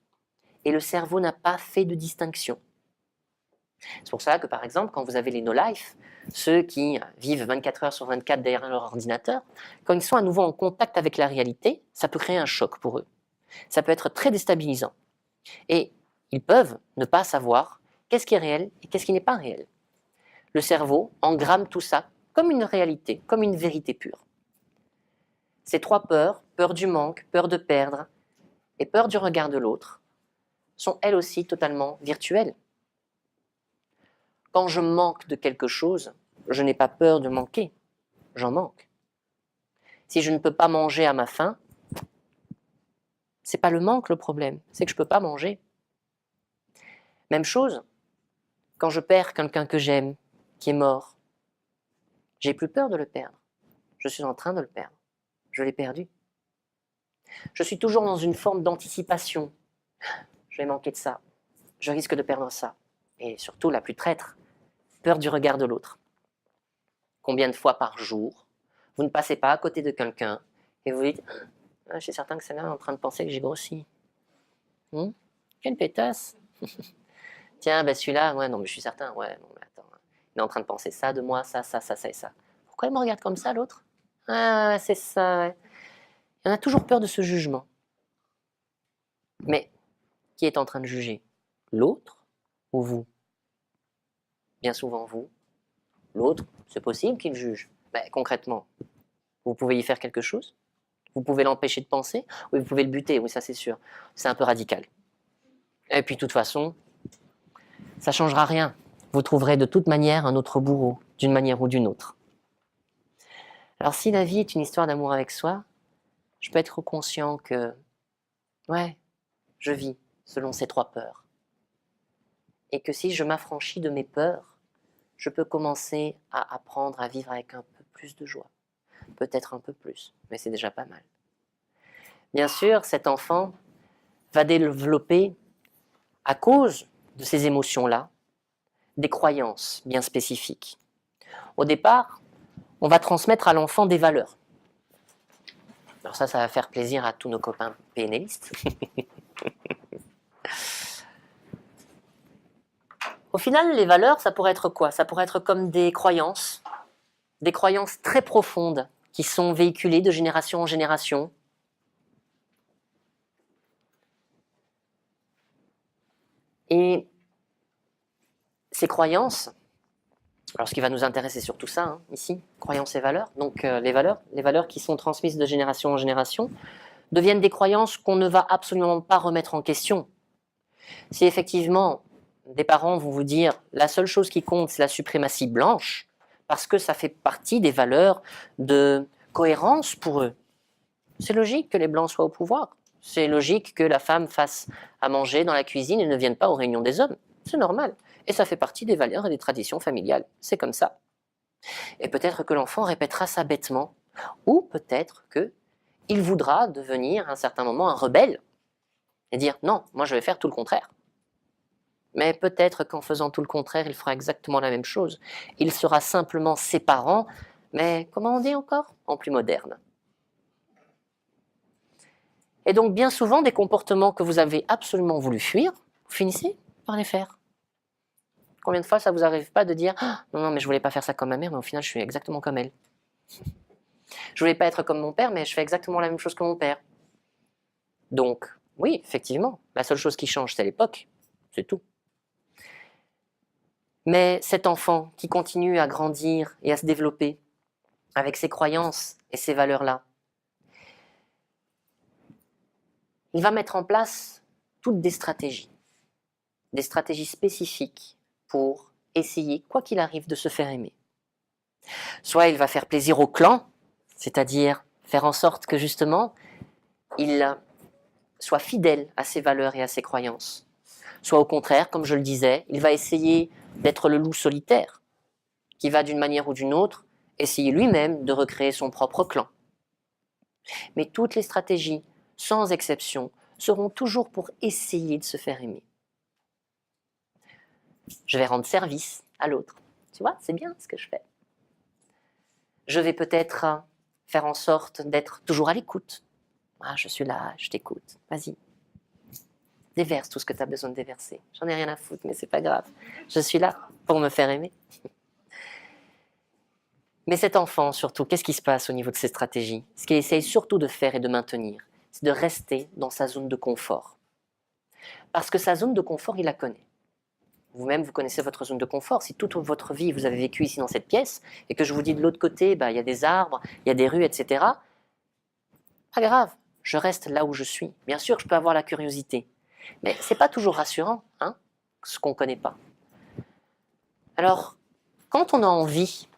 Et le cerveau n'a pas fait de distinction. C'est pour ça que par exemple, quand vous avez les no-life, ceux qui vivent 24 heures sur 24 derrière leur ordinateur, quand ils sont à nouveau en contact avec la réalité, ça peut créer un choc pour eux. Ça peut être très déstabilisant. Et ils peuvent ne pas savoir qu'est-ce qui est réel et qu'est-ce qui n'est pas réel. Le cerveau engramme tout ça comme une réalité, comme une vérité pure. Ces trois peurs, peur du manque, peur de perdre et peur du regard de l'autre, sont elles aussi totalement virtuelles. Quand je manque de quelque chose, je n'ai pas peur de manquer, j'en manque. Si je ne peux pas manger à ma faim, c'est pas le manque le problème, c'est que je peux pas manger. Même chose, quand je perds quelqu'un que j'aime, qui est mort, j'ai plus peur de le perdre. Je suis en train de le perdre. Je l'ai perdu. Je suis toujours dans une forme d'anticipation. Je vais manquer de ça. Je risque de perdre ça. Et surtout, la plus traître, peur du regard de l'autre. Combien de fois par jour, vous ne passez pas à côté de quelqu'un et vous dites « Je suis certain que celle-là est en train de penser que j'ai grossi. Quelle pétasse !» Tiens, ben celui-là, ouais, non, mais je suis certain, ouais, non, mais attends, il est en train de penser ça de moi, ça et ça. Pourquoi il me regarde comme ça, l'autre? Ah, c'est ça, ouais. On a toujours peur de ce jugement. Mais qui est en train de juger? L'autre ou vous? Bien souvent vous. L'autre, c'est possible qu'il juge. Mais concrètement, vous pouvez y faire quelque chose? Vous pouvez l'empêcher de penser? Oui, vous pouvez le buter, oui, ça c'est sûr. C'est un peu radical. Et puis de toute façon, ça ne changera rien. Vous trouverez de toute manière un autre bourreau, d'une manière ou d'une autre. Alors si la vie est une histoire d'amour avec soi, je peux être conscient que, ouais, je vis selon ces trois peurs. Et que si je m'affranchis de mes peurs, je peux commencer à apprendre à vivre avec un peu plus de joie. Peut-être un peu plus, mais c'est déjà pas mal. Bien sûr, cet enfant va développer, à cause de ces émotions-là, des croyances bien spécifiques. Au départ, on va transmettre à l'enfant des valeurs. Alors ça va faire plaisir à tous nos copains PNListes. Au final, les valeurs, ça pourrait être quoi? Ça pourrait être comme des croyances très profondes qui sont véhiculées de génération en génération. Et ces croyances, alors ce qui va nous intéresser sur tout ça, ici, croyances et valeurs, donc les valeurs qui sont transmises de génération en génération, deviennent des croyances qu'on ne va absolument pas remettre en question. Si effectivement, des parents vont vous dire « la seule chose qui compte, c'est la suprématie blanche », parce que ça fait partie des valeurs de cohérence pour eux. C'est logique que les blancs soient au pouvoir. C'est logique que la femme fasse à manger dans la cuisine et ne vienne pas aux réunions des hommes. C'est normal. Et ça fait partie des valeurs et des traditions familiales. C'est comme ça. Et peut-être que l'enfant répétera ça bêtement. Ou peut-être qu'il voudra devenir à un certain moment un rebelle et dire « non, moi je vais faire tout le contraire ». Mais peut-être qu'en faisant tout le contraire, il fera exactement la même chose. Il sera simplement ses parents, mais comment on dit encore? En plus moderne. Et donc bien souvent, des comportements que vous avez absolument voulu fuir, vous finissez par les faire. Combien de fois ça vous arrive pas de dire « non, mais je voulais pas faire ça comme ma mère, mais au final je suis exactement comme elle. Je voulais pas être comme mon père, mais je fais exactement la même chose que mon père. » Donc, oui, effectivement, la seule chose qui change, c'est l'époque, c'est tout. Mais cet enfant qui continue à grandir et à se développer avec ses croyances et ses valeurs-là, il va mettre en place toutes des stratégies spécifiques pour essayer, quoi qu'il arrive, de se faire aimer. Soit il va faire plaisir au clan, c'est-à-dire faire en sorte que justement, il soit fidèle à ses valeurs et à ses croyances. Soit au contraire, comme je le disais, il va essayer d'être le loup solitaire, qui va d'une manière ou d'une autre essayer lui-même de recréer son propre clan. Mais toutes les stratégies, sans exception, seront toujours pour essayer de se faire aimer. Je vais rendre service à l'autre. Tu vois, c'est bien ce que je fais. Je vais peut-être faire en sorte d'être toujours à l'écoute. Ah, je suis là, je t'écoute. Vas-y. Déverse tout ce que tu as besoin de déverser. J'en ai rien à foutre, mais c'est pas grave. Je suis là pour me faire aimer. Mais cet enfant, surtout, qu'est-ce qui se passe au niveau de ses stratégies? Ce qu'il essaye surtout de faire et de maintenir, c'est de rester dans sa zone de confort. Parce que sa zone de confort, il la connaît. Vous-même, vous connaissez votre zone de confort. Si toute votre vie, vous avez vécu ici dans cette pièce, et que je vous dis de l'autre côté, il y a des arbres, il y a des rues, etc., pas grave, je reste là où je suis. Bien sûr, je peux avoir la curiosité. Mais ce n'est pas toujours rassurant, hein, ce qu'on ne connaît pas. Alors, quand on a envie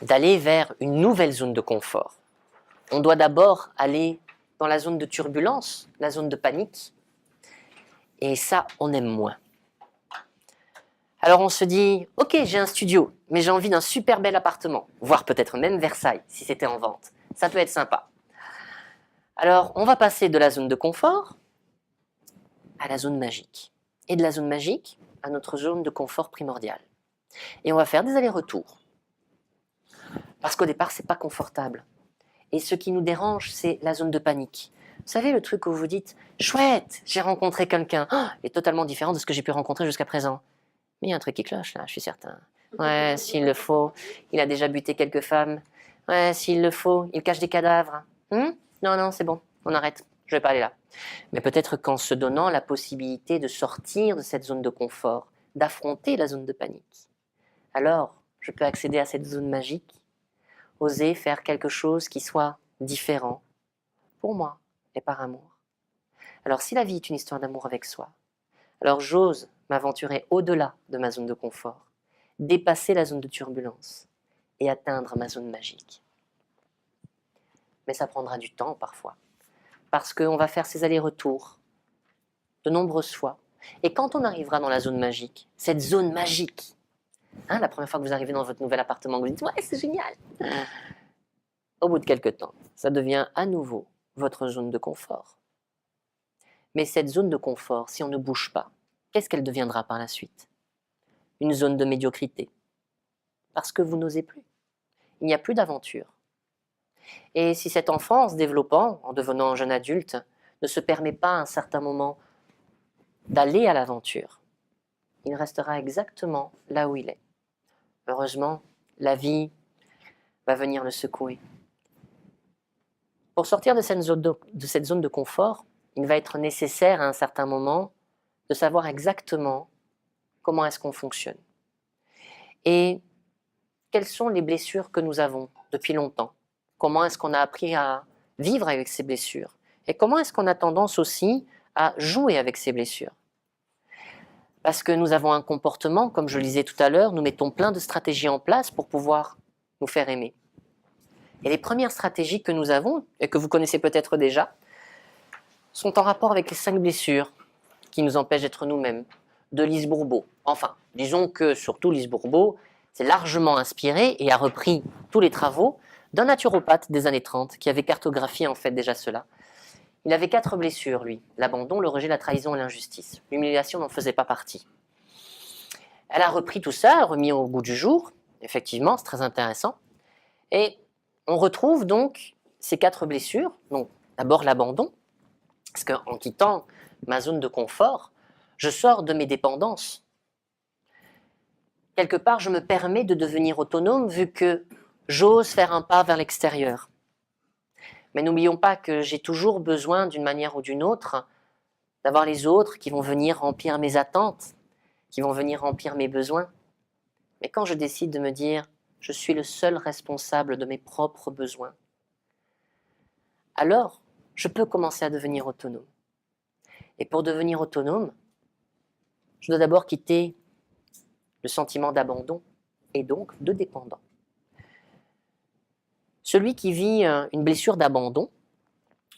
d'aller vers une nouvelle zone de confort, on doit d'abord aller dans la zone de turbulence, la zone de panique, et ça, on aime moins. Alors on se dit, ok, j'ai un studio, mais j'ai envie d'un super bel appartement, voire peut-être même Versailles, si c'était en vente. Ça peut être sympa. Alors, on va passer de la zone de confort à la zone magique. Et de la zone magique à notre zone de confort primordiale. Et on va faire des allers-retours. Parce qu'au départ, c'est pas confortable. Et ce qui nous dérange, c'est la zone de panique. Vous savez, le truc où vous dites, chouette, j'ai rencontré quelqu'un, est totalement différent de ce que j'ai pu rencontrer jusqu'à présent. Mais il y a un truc qui cloche là, je suis certain. Ouais, s'il le faut, il a déjà buté quelques femmes. Ouais, s'il le faut, il cache des cadavres. Non, c'est bon, on arrête, je vais pas aller là. Mais peut-être qu'en se donnant la possibilité de sortir de cette zone de confort, d'affronter la zone de panique, alors je peux accéder à cette zone magique, oser faire quelque chose qui soit différent pour moi et par amour. Alors si la vie est une histoire d'amour avec soi, alors j'ose m'aventurer au-delà de ma zone de confort, dépasser la zone de turbulence et atteindre ma zone magique. Mais ça prendra du temps parfois, parce qu'on va faire ces allers-retours de nombreuses fois. Et quand on arrivera dans la zone magique, cette zone magique, la première fois que vous arrivez dans votre nouvel appartement, vous dites « ouais, c'est génial !» Au bout de quelques temps, ça devient à nouveau votre zone de confort. Mais cette zone de confort, si on ne bouge pas, qu'est-ce qu'elle deviendra par la suite? Une zone de médiocrité. Parce que vous n'osez plus. Il n'y a plus d'aventure. Et si cet enfant, en se développant, en devenant un jeune adulte, ne se permet pas à un certain moment d'aller à l'aventure, il restera exactement là où il est. Heureusement, la vie va venir le secouer. Pour sortir de cette zone de confort, il va être nécessaire à un certain moment de savoir exactement comment est-ce qu'on fonctionne. Et quelles sont les blessures que nous avons depuis longtemps? Comment est-ce qu'on a appris à vivre avec ces blessures? Et comment est-ce qu'on a tendance aussi à jouer avec ces blessures? Parce que nous avons un comportement, comme je le disais tout à l'heure, nous mettons plein de stratégies en place pour pouvoir nous faire aimer. Et les premières stratégies que nous avons, et que vous connaissez peut-être déjà, sont en rapport avec les 5 blessures qui nous empêchent d'être nous-mêmes, de Lise Bourbeau. Enfin, disons que surtout Lise Bourbeau s'est largement inspiré et a repris tous les travaux d'un naturopathe des années 30 qui avait cartographié en fait déjà cela. Il avait 4 blessures, lui. L'abandon, le rejet, la trahison et l'injustice. L'humiliation n'en faisait pas partie. Elle a repris tout ça, remis au goût du jour. Effectivement, c'est très intéressant. Et on retrouve donc ces 4 blessures. Donc, d'abord l'abandon, parce qu'en quittant ma zone de confort, je sors de mes dépendances. Quelque part, je me permets de devenir autonome vu que j'ose faire un pas vers l'extérieur. Mais n'oublions pas que j'ai toujours besoin, d'une manière ou d'une autre, d'avoir les autres qui vont venir remplir mes attentes, qui vont venir remplir mes besoins. Mais quand je décide de me dire « je suis le seul responsable de mes propres besoins », alors je peux commencer à devenir autonome. Et pour devenir autonome, je dois d'abord quitter le sentiment d'abandon et donc de dépendant. Celui qui vit une blessure d'abandon,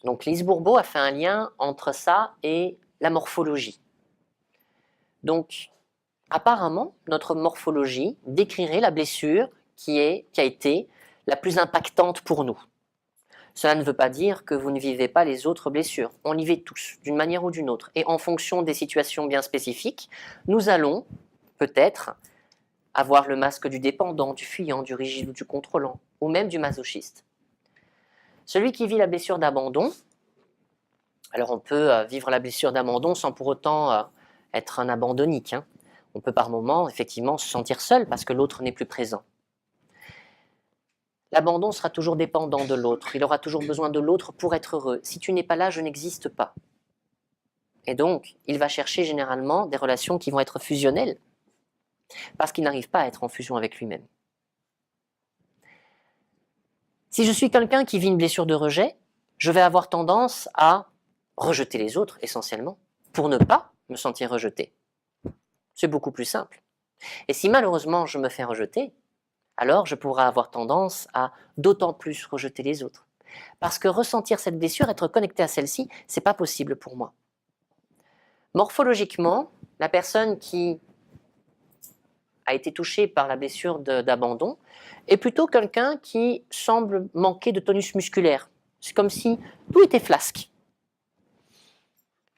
donc Lise Bourbeau a fait un lien entre ça et la morphologie. Donc, apparemment, notre morphologie décrirait la blessure qui a été la plus impactante pour nous. Cela ne veut pas dire que vous ne vivez pas les autres blessures. On les vit tous, d'une manière ou d'une autre. Et en fonction des situations bien spécifiques, nous allons peut-être avoir le masque du dépendant, du fuyant, du rigide ou du contrôlant, ou même du masochiste. Celui qui vit la blessure d'abandon, alors on peut vivre la blessure d'abandon sans pour autant être un abandonnique. Hein. On peut par moments effectivement se sentir seul parce que l'autre n'est plus présent. L'abandon sera toujours dépendant de l'autre, il aura toujours besoin de l'autre pour être heureux. Si tu n'es pas là, je n'existe pas. Et donc, il va chercher généralement des relations qui vont être fusionnelles, parce qu'il n'arrive pas à être en fusion avec lui-même. Si je suis quelqu'un qui vit une blessure de rejet, je vais avoir tendance à rejeter les autres, essentiellement, pour ne pas me sentir rejeté. C'est beaucoup plus simple. Et si malheureusement je me fais rejeter, alors je pourrai avoir tendance à d'autant plus rejeter les autres. Parce que ressentir cette blessure, être connecté à celle-ci, c'est pas possible pour moi. Morphologiquement, la personne qui a été touchée par la blessure d'abandon est plutôt quelqu'un qui semble manquer de tonus musculaire. C'est comme si tout était flasque.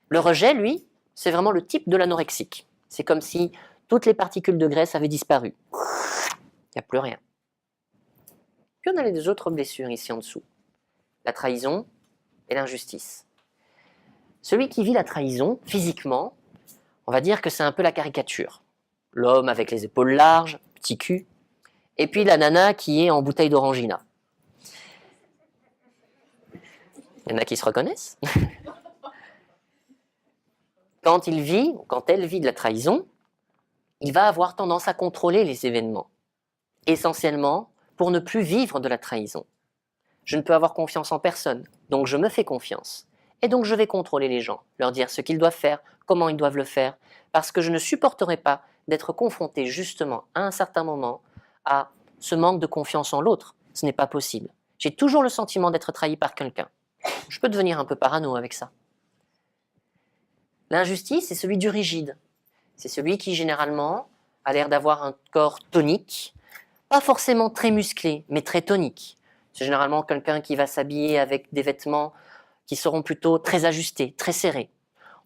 Le rejet, lui, c'est vraiment le type de l'anorexique. C'est comme si toutes les particules de graisse avaient disparu. Il n'y a plus rien. Puis on a les autres blessures ici en dessous. La trahison et l'injustice. Celui qui vit la trahison, physiquement, on va dire que c'est un peu la caricature. L'homme avec les épaules larges, petit cul, et puis la nana qui est en bouteille d'orangina. Il y en a qui se reconnaissent. Quand il vit, ou quand elle vit de la trahison, il va avoir tendance à contrôler les événements, essentiellement pour ne plus vivre de la trahison. Je ne peux avoir confiance en personne, donc je me fais confiance. Et donc je vais contrôler les gens, leur dire ce qu'ils doivent faire, comment ils doivent le faire, parce que je ne supporterai pas d'être confronté justement à un certain moment à ce manque de confiance en l'autre. Ce n'est pas possible. J'ai toujours le sentiment d'être trahi par quelqu'un. Je peux devenir un peu parano avec ça. L'injustice, c'est celui du rigide. C'est celui qui, généralement, a l'air d'avoir un corps tonique, pas forcément très musclé, mais très tonique. C'est généralement quelqu'un qui va s'habiller avec des vêtements qui seront plutôt très ajustés, très serrés.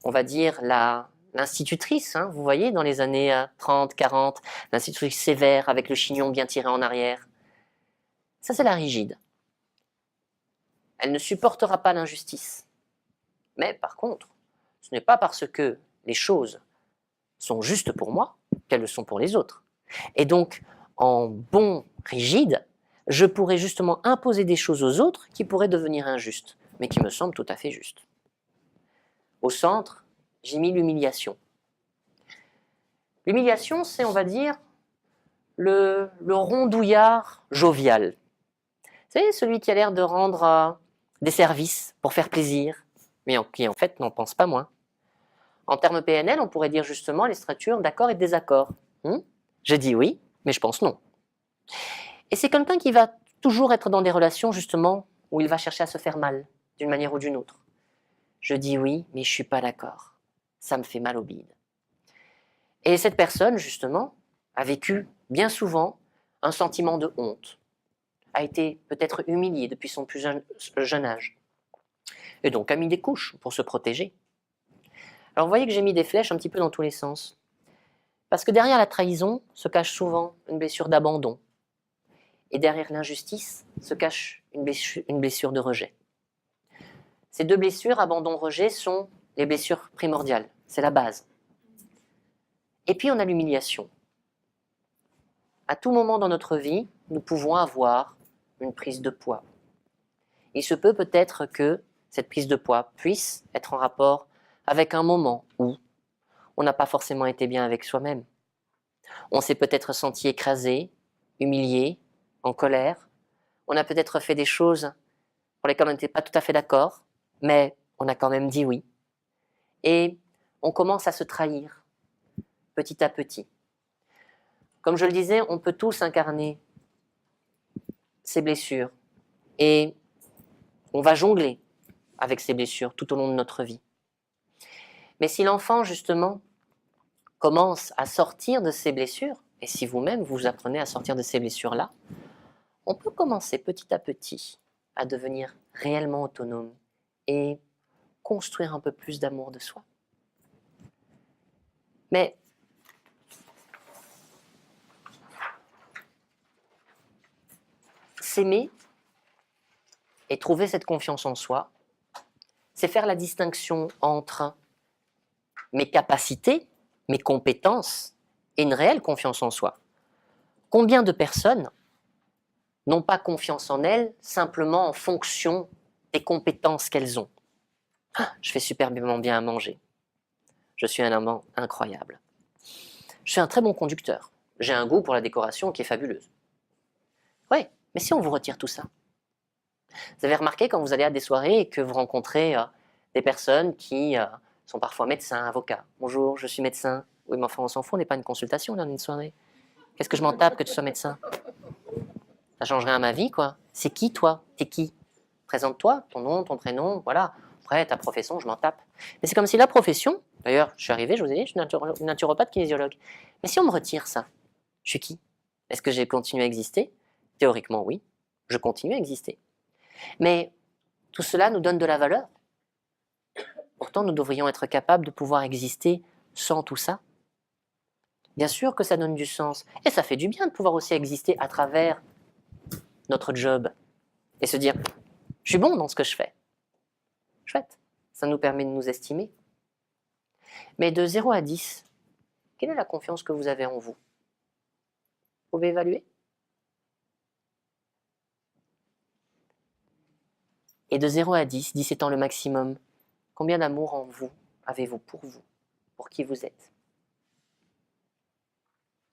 On va dire l'institutrice, hein, vous voyez, dans les années 30, 40, l'institutrice sévère avec le chignon bien tiré en arrière. Ça, c'est la rigide. Elle ne supportera pas l'injustice. Mais par contre, ce n'est pas parce que les choses sont justes pour moi qu'elles le sont pour les autres. Et donc, en bon rigide, je pourrais justement imposer des choses aux autres qui pourraient devenir injustes, mais qui me semblent tout à fait justes. Au centre, j'ai mis l'humiliation. L'humiliation, c'est, on va dire, le rondouillard jovial. C'est celui qui a l'air de rendre des services pour faire plaisir, mais qui en fait n'en pense pas moins. En termes PNL, on pourrait dire justement les structures d'accord et de désaccord. Je dis oui, mais je pense non. Et c'est quelqu'un qui va toujours être dans des relations justement où il va chercher à se faire mal, d'une manière ou d'une autre. Je dis oui, mais je ne suis pas d'accord. Ça me fait mal au bide. Et cette personne, justement, a vécu bien souvent un sentiment de honte, a été peut-être humiliée depuis son plus jeune âge, et donc a mis des couches pour se protéger. Alors vous voyez que j'ai mis des flèches un petit peu dans tous les sens, parce que derrière la trahison se cache souvent une blessure d'abandon, et derrière l'injustice se cache une blessure de rejet. Ces deux blessures, abandon-rejet, sont les blessures primordiales, c'est la base. Et puis on a l'humiliation. À tout moment dans notre vie, nous pouvons avoir une prise de poids. Il se peut peut-être que cette prise de poids puisse être en rapport avec un moment où on n'a pas forcément été bien avec soi-même. On s'est peut-être senti écrasé, humilié, en colère. On a peut-être fait des choses pour lesquelles on n'était pas tout à fait d'accord, mais on a quand même dit oui. Et on commence à se trahir petit à petit. Comme je le disais, on peut tous incarner ces blessures et on va jongler avec ces blessures tout au long de notre vie. Mais si l'enfant, justement, commence à sortir de ces blessures, et si vous-même vous apprenez à sortir de ces blessures-là, on peut commencer petit à petit à devenir réellement autonome et construire un peu plus d'amour de soi. Mais s'aimer et trouver cette confiance en soi, c'est faire la distinction entre mes capacités, mes compétences et une réelle confiance en soi. Combien de personnes n'ont pas confiance en elles simplement en fonction des compétences qu'elles ont? Je fais superbement bien à manger. Je suis un amant incroyable. Je suis un très bon conducteur. J'ai un goût pour la décoration qui est fabuleuse. Oui, mais si on vous retire tout ça? Vous avez remarqué quand vous allez à des soirées et que vous rencontrez des personnes qui sont parfois médecins, avocats. Bonjour, je suis médecin. Oui, mais enfin, on s'en fout, on n'est pas une consultation, on est une soirée. Qu'est-ce que je m'en tape que tu sois médecin? Ça change rien à ma vie, quoi. C'est qui, toi? T'es qui? Présente-toi, ton nom, ton prénom, voilà. Après, ta profession, je m'en tape. Mais c'est comme si la profession, d'ailleurs, je suis arrivé, je vous ai dit, je suis naturopathe kinésiologue. Mais si on me retire ça, je suis qui? Est-ce que j'ai continué à exister? Théoriquement, oui. Je continue à exister. Mais tout cela nous donne de la valeur. Pourtant, nous devrions être capables de pouvoir exister sans tout ça. Bien sûr que ça donne du sens. Et ça fait du bien de pouvoir aussi exister à travers notre job. Et se dire, je suis bon dans ce que je fais. Chouette. Ça nous permet de nous estimer. Mais de 0 à 10, quelle est la confiance que vous avez en vous? Vous pouvez évaluer? Et de 0 à 10, 10 étant le maximum, combien d'amour en vous avez-vous, pour qui vous êtes?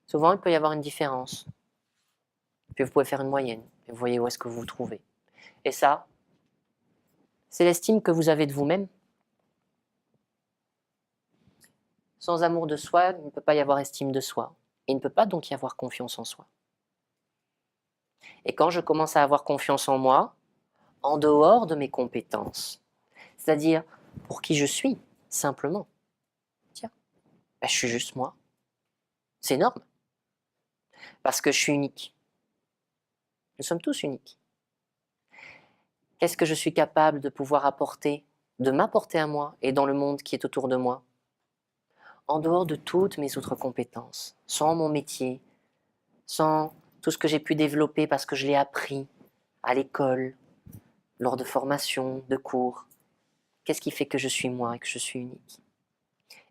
Souvent, il peut y avoir une différence. Puis vous pouvez faire une moyenne, et vous voyez où est-ce que vous vous trouvez. Et ça, c'est l'estime que vous avez de vous-même. Sans amour de soi, il ne peut pas y avoir estime de soi. Et il ne peut pas donc y avoir confiance en soi. Et quand je commence à avoir confiance en moi, en dehors de mes compétences, c'est-à-dire pour qui je suis, simplement, tiens, ben, je suis juste moi. C'est énorme. Parce que je suis unique. Nous sommes tous uniques. Qu'est-ce que je suis capable de pouvoir apporter, de m'apporter à moi et dans le monde qui est autour de moi? En dehors de toutes mes autres compétences, sans mon métier, sans tout ce que j'ai pu développer parce que je l'ai appris à l'école, lors de formations, de cours. Qu'est-ce qui fait que je suis moi et que je suis unique?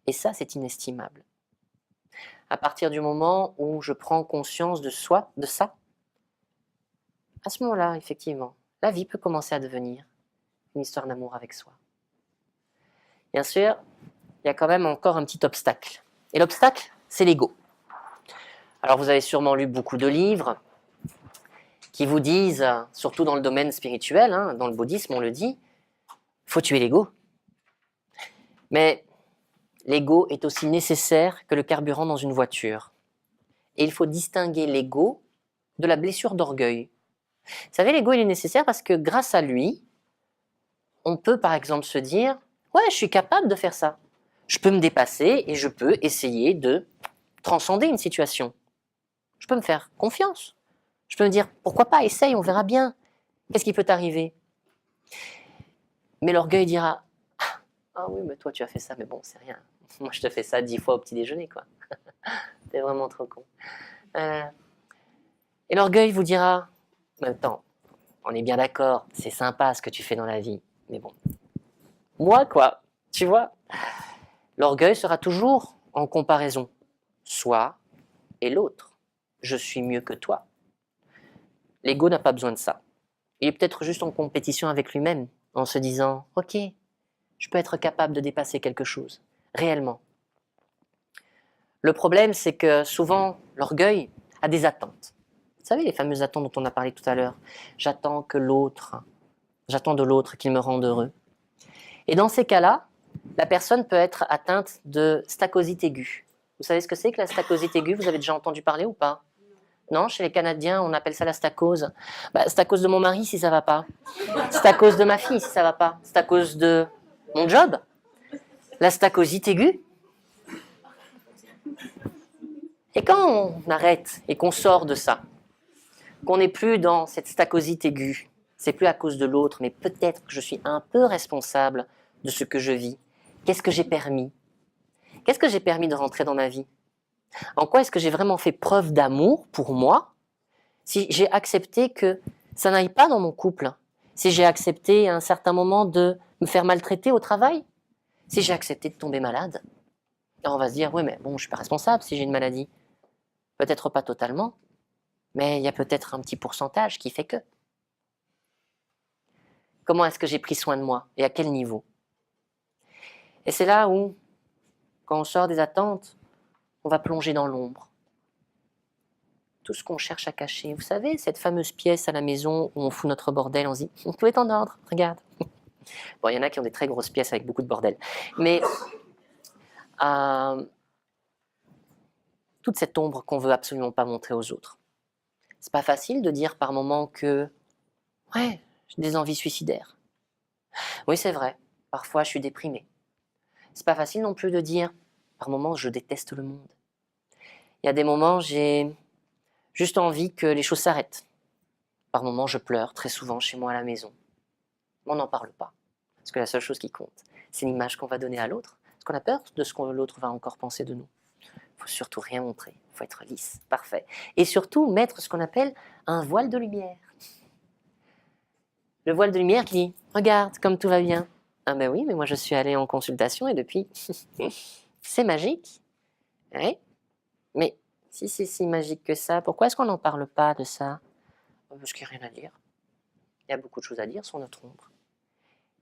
Et ça, c'est inestimable. À partir du moment où je prends conscience de soi, de ça, à ce moment-là, effectivement, la vie peut commencer à devenir une histoire d'amour avec soi. Bien sûr, il y a quand même encore un petit obstacle. Et l'obstacle, c'est l'ego. Alors vous avez sûrement lu beaucoup de livres qui vous disent, surtout dans le domaine spirituel, hein, dans le bouddhisme on le dit, il faut tuer l'ego. Mais l'ego est aussi nécessaire que le carburant dans une voiture. Et il faut distinguer l'ego de la blessure d'orgueil. Vous savez, l'ego il est nécessaire parce que grâce à lui, on peut par exemple se dire « Ouais, je suis capable de faire ça. Je peux me dépasser et je peux essayer de transcender une situation. Je peux me faire confiance. Je peux me dire « Pourquoi pas, essaye, on verra bien. Qu'est-ce qui peut t'arriver ?» Mais l'orgueil dira « Ah oui, mais toi tu as fait ça, mais bon, c'est rien. Moi je te fais ça 10 fois au petit déjeuner, quoi. T'es vraiment trop con. » Et l'orgueil vous dira « En même temps, on est bien d'accord, c'est sympa ce que tu fais dans la vie, mais bon. Moi, quoi, tu vois ?» L'orgueil sera toujours en comparaison. Soi et l'autre. Je suis mieux que toi. L'ego n'a pas besoin de ça. Il est peut-être juste en compétition avec lui-même, en se disant « Ok, je peux être capable de dépasser quelque chose, réellement. » Le problème, c'est que souvent, l'orgueil a des attentes. Vous savez, les fameuses attentes dont on a parlé tout à l'heure. J'attends de l'autre qu'il me rende heureux. Et dans ces cas-là, la personne peut être atteinte de stacosite aiguë. Vous savez ce que c'est que la stacosite aiguë? Vous avez déjà entendu parler ou pas? Non, chez les Canadiens, on appelle ça la stacose. C'est à cause de mon mari si ça va pas. C'est à cause de ma fille si ça va pas. C'est à cause de mon job. La stacosite aiguë. Et quand on arrête et qu'on sort de ça, qu'on n'est plus dans cette stacosite aiguë, c'est plus à cause de l'autre, mais peut-être que je suis un peu responsable de ce que je vis. Qu'est-ce que j'ai permis? Qu'est-ce que j'ai permis de rentrer dans ma vie? En quoi est-ce que j'ai vraiment fait preuve d'amour pour moi si j'ai accepté que ça n'aille pas dans mon couple, si j'ai accepté à un certain moment de me faire maltraiter au travail, si j'ai accepté de tomber malade, alors on va se dire, oui, mais bon, je suis pas responsable si j'ai une maladie. Peut-être pas totalement, mais il y a peut-être un petit pourcentage qui fait que. Comment est-ce que j'ai pris soin de moi et à quel niveau? Et c'est là où, quand on sort des attentes, on va plonger dans l'ombre. Tout ce qu'on cherche à cacher. Vous savez, cette fameuse pièce à la maison où on fout notre bordel, on se dit, tout est en ordre, regarde. Bon, il y en a qui ont des très grosses pièces avec beaucoup de bordel. Mais toute cette ombre qu'on veut absolument pas montrer aux autres. C'est pas facile de dire par moment que, ouais, j'ai des envies suicidaires. Oui, c'est vrai, parfois je suis déprimé. C'est pas facile non plus de dire, par moments, je déteste le monde. Il y a des moments, j'ai juste envie que les choses s'arrêtent. Par moments, je pleure très souvent chez moi à la maison. Mais on n'en parle pas. Parce que la seule chose qui compte, c'est l'image qu'on va donner à l'autre. Parce qu'on a peur de ce que l'autre va encore penser de nous. Il ne faut surtout rien montrer. Il faut être lisse, parfait. Et surtout, mettre ce qu'on appelle un voile de lumière. Le voile de lumière qui dit, regarde, comme tout va bien. Ah ben oui, mais moi je suis allée en consultation et depuis, c'est magique. Oui, mais si c'est si magique que ça, pourquoi est-ce qu'on n'en parle pas de ça? Parce qu'il n'y a rien à dire. Il y a beaucoup de choses à dire sur notre ombre.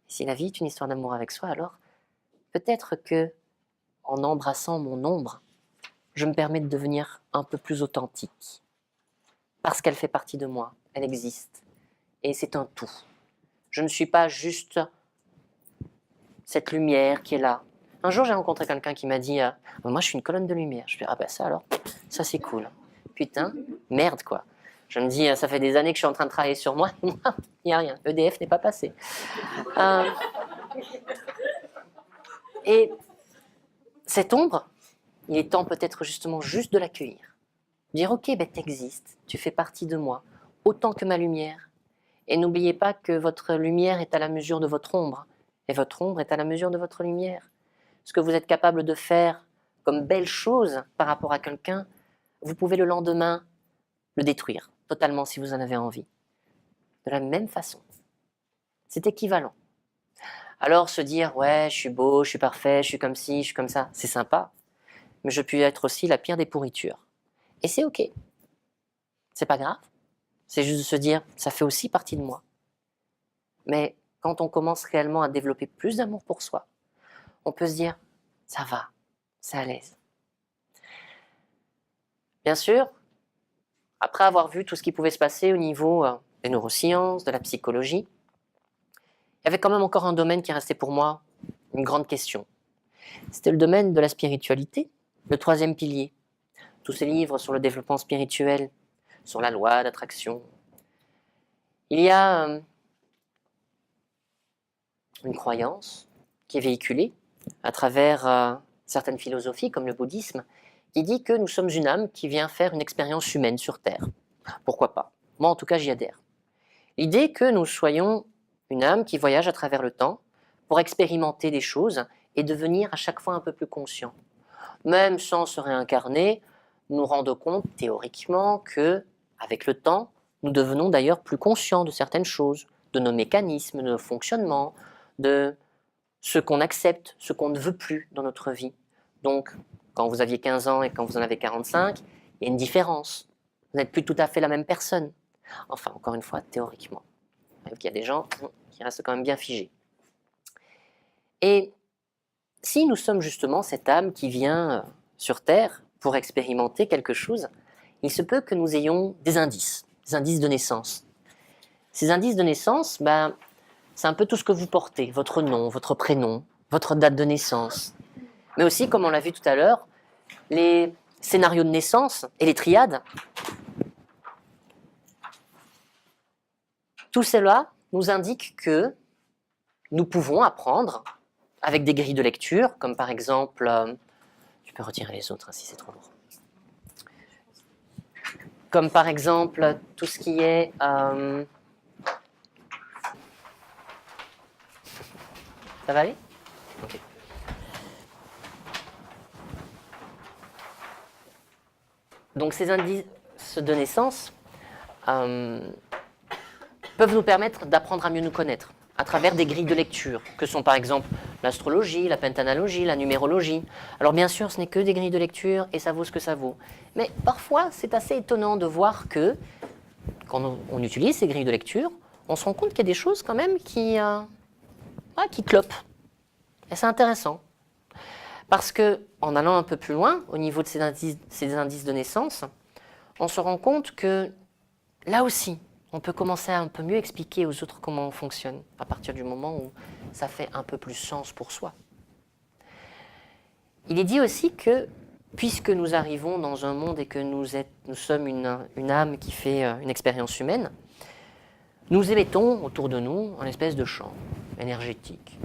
Si la vie est une histoire d'amour avec soi, alors peut-être que, en embrassant mon ombre, je me permets de devenir un peu plus authentique. Parce qu'elle fait partie de moi, elle existe. Et c'est un tout. Je ne suis pas juste cette lumière qui est là. Un jour, j'ai rencontré quelqu'un qui m'a dit moi, je suis une colonne de lumière. Je me dis ah ben ça alors, ça c'est cool. Putain, merde quoi. Je me dis ça fait des années que je suis en train de travailler sur moi. Il n'y a rien. EDF n'est pas passé. Et cette ombre, il est temps peut-être justement juste de l'accueillir. Dire ok, ben t'existes, tu fais partie de moi, autant que ma lumière. Et n'oubliez pas que votre lumière est à la mesure de votre ombre. Et votre ombre est à la mesure de votre lumière. Ce que vous êtes capable de faire comme belle chose par rapport à quelqu'un, vous pouvez le lendemain le détruire totalement si vous en avez envie. De la même façon. C'est équivalent. Alors se dire, ouais, je suis beau, je suis parfait, je suis comme ci, je suis comme ça, c'est sympa. Mais je peux être aussi la pire des pourritures. Et c'est ok. C'est pas grave. C'est juste de se dire, ça fait aussi partie de moi. Mais quand on commence réellement à développer plus d'amour pour soi, on peut se dire, ça va, c'est à l'aise. Bien sûr, après avoir vu tout ce qui pouvait se passer au niveau des neurosciences, de la psychologie, il y avait quand même encore un domaine qui restait pour moi une grande question. C'était le domaine de la spiritualité, le troisième pilier. Tous ces livres sur le développement spirituel, sur la loi d'attraction. Il y a une croyance qui est véhiculée à travers certaines philosophies comme le bouddhisme, qui dit que nous sommes une âme qui vient faire une expérience humaine sur Terre. Pourquoi pas? Moi en tout cas j'y adhère. L'idée que nous soyons une âme qui voyage à travers le temps pour expérimenter des choses et devenir à chaque fois un peu plus conscient. Même sans se réincarner, nous nous rendons compte théoriquement que, avec le temps, nous devenons d'ailleurs plus conscients de certaines choses, de nos mécanismes, de nos fonctionnements, de ce qu'on accepte, ce qu'on ne veut plus dans notre vie. Donc, quand vous aviez 15 ans et quand vous en avez 45, il y a une différence. Vous n'êtes plus tout à fait la même personne. Enfin, encore une fois, théoriquement. Il y a des gens qui restent quand même bien figés. Et si nous sommes justement cette âme qui vient sur Terre pour expérimenter quelque chose, il se peut que nous ayons des indices de naissance. Ces indices de naissance, c'est un peu tout ce que vous portez, votre nom, votre prénom, votre date de naissance. Mais aussi, comme on l'a vu tout à l'heure, les scénarios de naissance et les triades. Tout cela nous indique que nous pouvons apprendre avec des grilles de lecture, comme par exemple... tu peux retirer les autres si c'est trop lourd. Comme par exemple tout ce qui est... Ça va aller? Ok. Donc ces indices de naissance peuvent nous permettre d'apprendre à mieux nous connaître à travers des grilles de lecture, que sont par exemple l'astrologie, la pentanalogie, la numérologie. Alors bien sûr, ce n'est que des grilles de lecture et ça vaut ce que ça vaut. Mais parfois, c'est assez étonnant de voir que, quand on utilise ces grilles de lecture, on se rend compte qu'il y a des choses quand même qui clopent. Et c'est intéressant. Parce qu'en allant un peu plus loin, au niveau de ces indices de naissance, on se rend compte que là aussi, on peut commencer à un peu mieux expliquer aux autres comment on fonctionne, à partir du moment où ça fait un peu plus sens pour soi. Il est dit aussi que, puisque nous arrivons dans un monde et que nous sommes une âme qui fait une expérience humaine, nous émettons autour de nous une espèce de champ énergétique.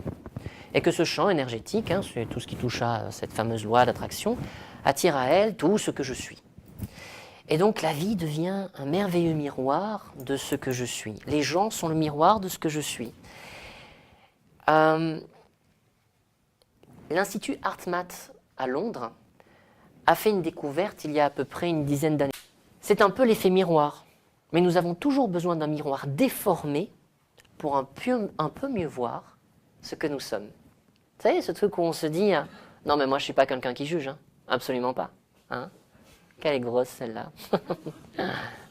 Et que ce champ énergétique, c'est tout ce qui touche à cette fameuse loi d'attraction, attire à elle tout ce que je suis. Et donc la vie devient un merveilleux miroir de ce que je suis. Les gens sont le miroir de ce que je suis. L'Institut HeartMath à Londres a fait une découverte il y a à peu près une dizaine d'années. C'est un peu l'effet miroir, mais nous avons toujours besoin d'un miroir déformé pour un peu mieux voir ce que nous sommes. Vous savez, ce truc où on se dit « Non mais moi je ne suis pas quelqu'un qui juge, absolument pas. Quelle est grosse celle-là.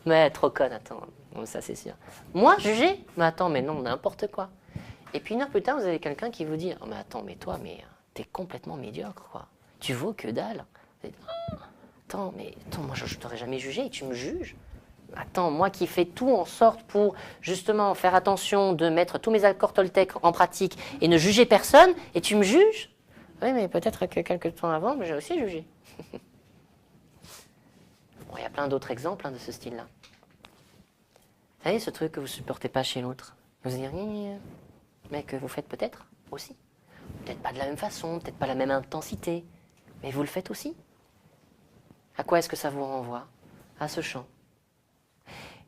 Mais trop conne, attends, ça c'est sûr. Moi, juger? Mais attends, mais non, n'importe quoi. Et puis une heure plus tard, vous avez quelqu'un qui vous dit « Oh mais attends, mais toi, t'es complètement médiocre, quoi. Tu vaux que dalle. » Attends, moi je t'aurais jamais jugé et tu me juges? Attends, moi qui fais tout en sorte pour justement faire attention de mettre tous mes accords Toltec en pratique et ne juger personne, et tu me juges? Oui, mais peut-être que quelques temps avant, j'ai aussi jugé. Bon, il y a plein d'autres exemples de ce style-là. Vous savez, ce truc que vous ne supportez pas chez l'autre, vous diriez, mais que vous faites peut-être aussi. Peut-être pas de la même façon, peut-être pas la même intensité, mais vous le faites aussi. À quoi est-ce que ça vous renvoie? À ce champ.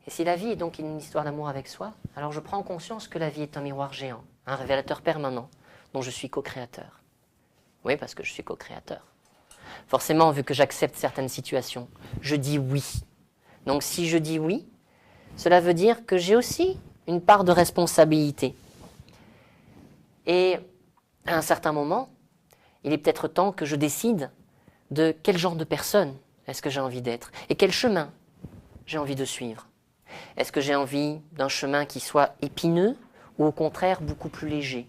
Et si la vie est donc une histoire d'amour avec soi, alors je prends conscience que la vie est un miroir géant, un révélateur permanent, dont je suis co-créateur. Oui, parce que je suis co-créateur. Forcément, vu que j'accepte certaines situations, je dis oui. Donc si je dis oui, cela veut dire que j'ai aussi une part de responsabilité. Et à un certain moment, il est peut-être temps que je décide de quel genre de personne est-ce que j'ai envie d'être et quel chemin j'ai envie de suivre. Est-ce que j'ai envie d'un chemin qui soit épineux ou au contraire beaucoup plus léger?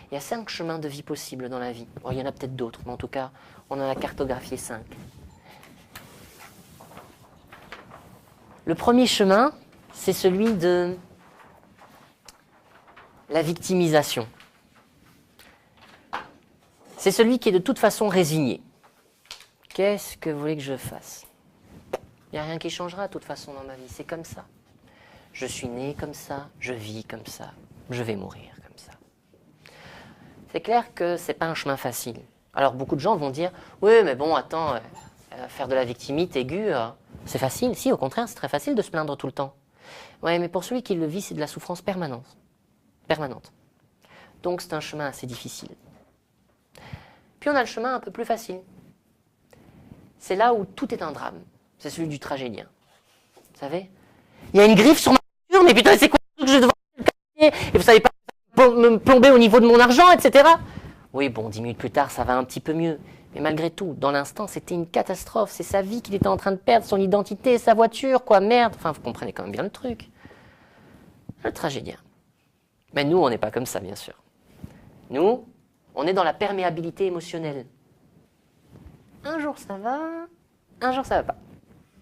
Il y a 5 chemins de vie possibles dans la vie. Bon, il y en a peut-être d'autres, mais en tout cas, on en a cartographié 5. Le premier chemin, c'est celui de la victimisation. C'est celui qui est de toute façon résigné. Qu'est-ce que vous voulez que je fasse? Il n'y a rien qui changera de toute façon dans ma vie, c'est comme ça. Je suis né comme ça, je vis comme ça, je vais mourir comme ça. C'est clair que ce n'est pas un chemin facile. Alors beaucoup de gens vont dire « Oui, mais bon, attends, faire de la victimite aiguë, c'est facile. » Si, au contraire, c'est très facile de se plaindre tout le temps. Oui, mais pour celui qui le vit, c'est de la souffrance permanente. Donc c'est un chemin assez difficile. Puis on a le chemin un peu plus facile. C'est là où tout est un drame. C'est celui du tragédien. Vous savez? Il y a une griffe sur ma voiture, mais putain, c'est quoi que je vais devoir le casser? Et vous savez pas me plomber au niveau de mon argent, etc. Oui, bon, 10 minutes plus tard, ça va un petit peu mieux. Mais malgré tout, dans l'instant, c'était une catastrophe. C'est sa vie qu'il était en train de perdre, son identité, sa voiture, quoi, merde. Enfin, vous comprenez quand même bien le truc. Le tragédien. Mais nous, on n'est pas comme ça, bien sûr. Nous, on est dans la perméabilité émotionnelle. Un jour, ça va, un jour, ça va pas.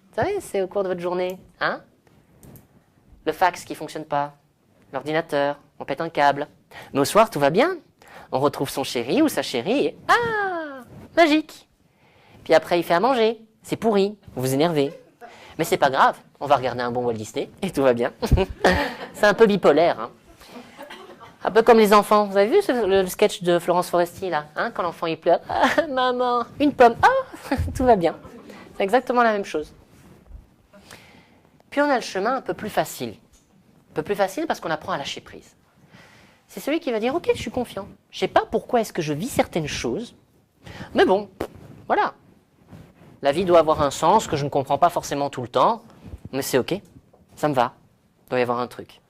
Vous savez, c'est au cours de votre journée, le fax qui ne fonctionne pas, l'ordinateur, on pète un câble. Mais au soir, tout va bien. On retrouve son chéri ou sa chérie et magique. Puis après, il fait à manger. C'est pourri, vous vous énervez. Mais c'est pas grave, on va regarder un bon Walt Disney et tout va bien. C'est un peu bipolaire. Un peu comme les enfants. Vous avez vu le sketch de Florence Foresti, là, quand l'enfant il pleure. Ah, maman, une pomme. Ah, tout va bien. C'est exactement la même chose. Puis on a le chemin un peu plus facile. Un peu plus facile parce qu'on apprend à lâcher prise. C'est celui qui va dire, ok, je suis confiant. Je ne sais pas pourquoi est-ce que je vis certaines choses, mais bon, voilà. La vie doit avoir un sens que je ne comprends pas forcément tout le temps, mais c'est ok, ça me va. Il doit y avoir un truc.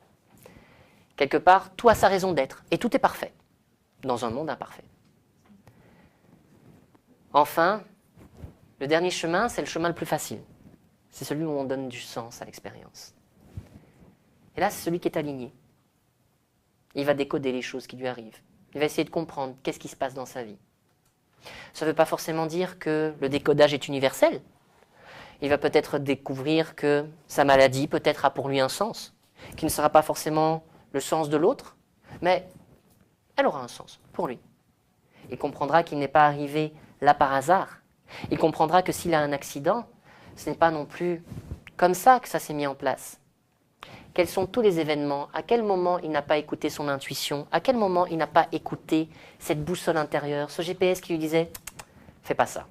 Quelque part, tout a sa raison d'être et tout est parfait dans un monde imparfait. Enfin, le dernier chemin, c'est le chemin le plus facile. C'est celui où on donne du sens à l'expérience. Et là, c'est celui qui est aligné. Il va décoder les choses qui lui arrivent. Il va essayer de comprendre qu'est-ce qui se passe dans sa vie. Ça ne veut pas forcément dire que le décodage est universel. Il va peut-être découvrir que sa maladie peut-être a pour lui un sens, qui ne sera pas forcément le sens de l'autre, mais elle aura un sens pour lui. Il comprendra qu'il n'est pas arrivé là par hasard. Il comprendra que s'il a un accident, ce n'est pas non plus comme ça que ça s'est mis en place. Quels sont tous les événements? À quel moment il n'a pas écouté son intuition? À quel moment il n'a pas écouté cette boussole intérieure, ce GPS qui lui disait « fais pas ça ».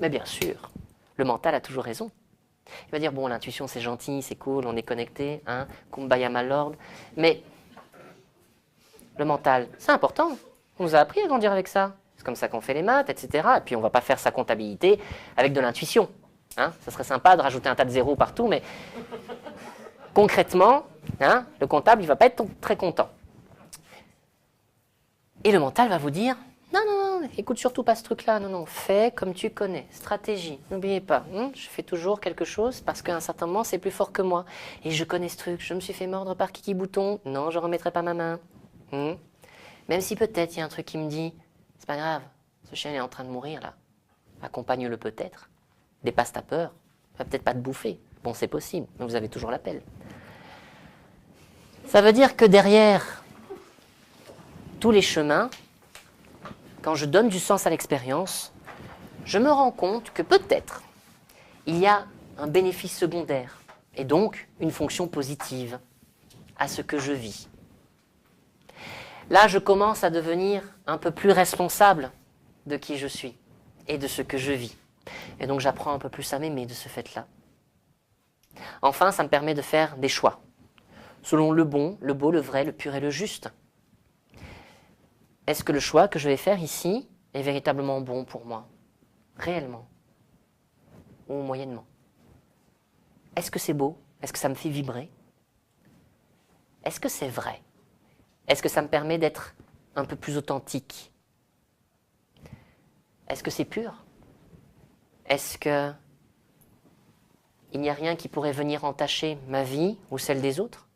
Mais bien sûr, le mental a toujours raison. Il va dire « bon, l'intuition c'est gentil, c'est cool, on est connecté, hein, kumbaya my lord ». Mais le mental, c'est important. On nous a appris à grandir avec ça. C'est comme ça qu'on fait les maths, etc. Et puis on ne va pas faire sa comptabilité avec de l'intuition. Hein, ça serait sympa de rajouter un tas de zéros partout, mais concrètement, hein, le comptable, il ne va pas être très content. Et le mental va vous dire, non, non, non, écoute surtout pas ce truc-là, non, non, fais comme tu connais, stratégie, n'oubliez pas, je fais toujours quelque chose parce qu'à un certain moment, c'est plus fort que moi. Et je connais ce truc, je me suis fait mordre par Kiki Bouton, non, je ne remettrai pas ma main. Même si peut-être il y a un truc qui me dit, c'est pas grave, ce chien est en train de mourir là, accompagne-le peut-être, dépasse ta peur, il va peut-être pas te bouffer, bon c'est possible, mais vous avez toujours l'appel. Ça veut dire que derrière tous les chemins, quand je donne du sens à l'expérience, je me rends compte que peut-être il y a un bénéfice secondaire et donc une fonction positive à ce que je vis. Là, je commence à devenir un peu plus responsable de qui je suis et de ce que je vis. Et donc j'apprends un peu plus à m'aimer de ce fait-là. Enfin, ça me permet de faire des choix, selon le bon, le beau, le vrai, le pur et le juste. Est-ce que le choix que je vais faire ici est véritablement bon pour moi? Réellement? Ou moyennement? Est-ce que c'est beau? Est-ce que ça me fait vibrer? Est-ce que c'est vrai? Est-ce que ça me permet d'être un peu plus authentique? Est-ce que c'est pur? Est-ce que il n'y a rien qui pourrait venir entacher ma vie ou celle des autres?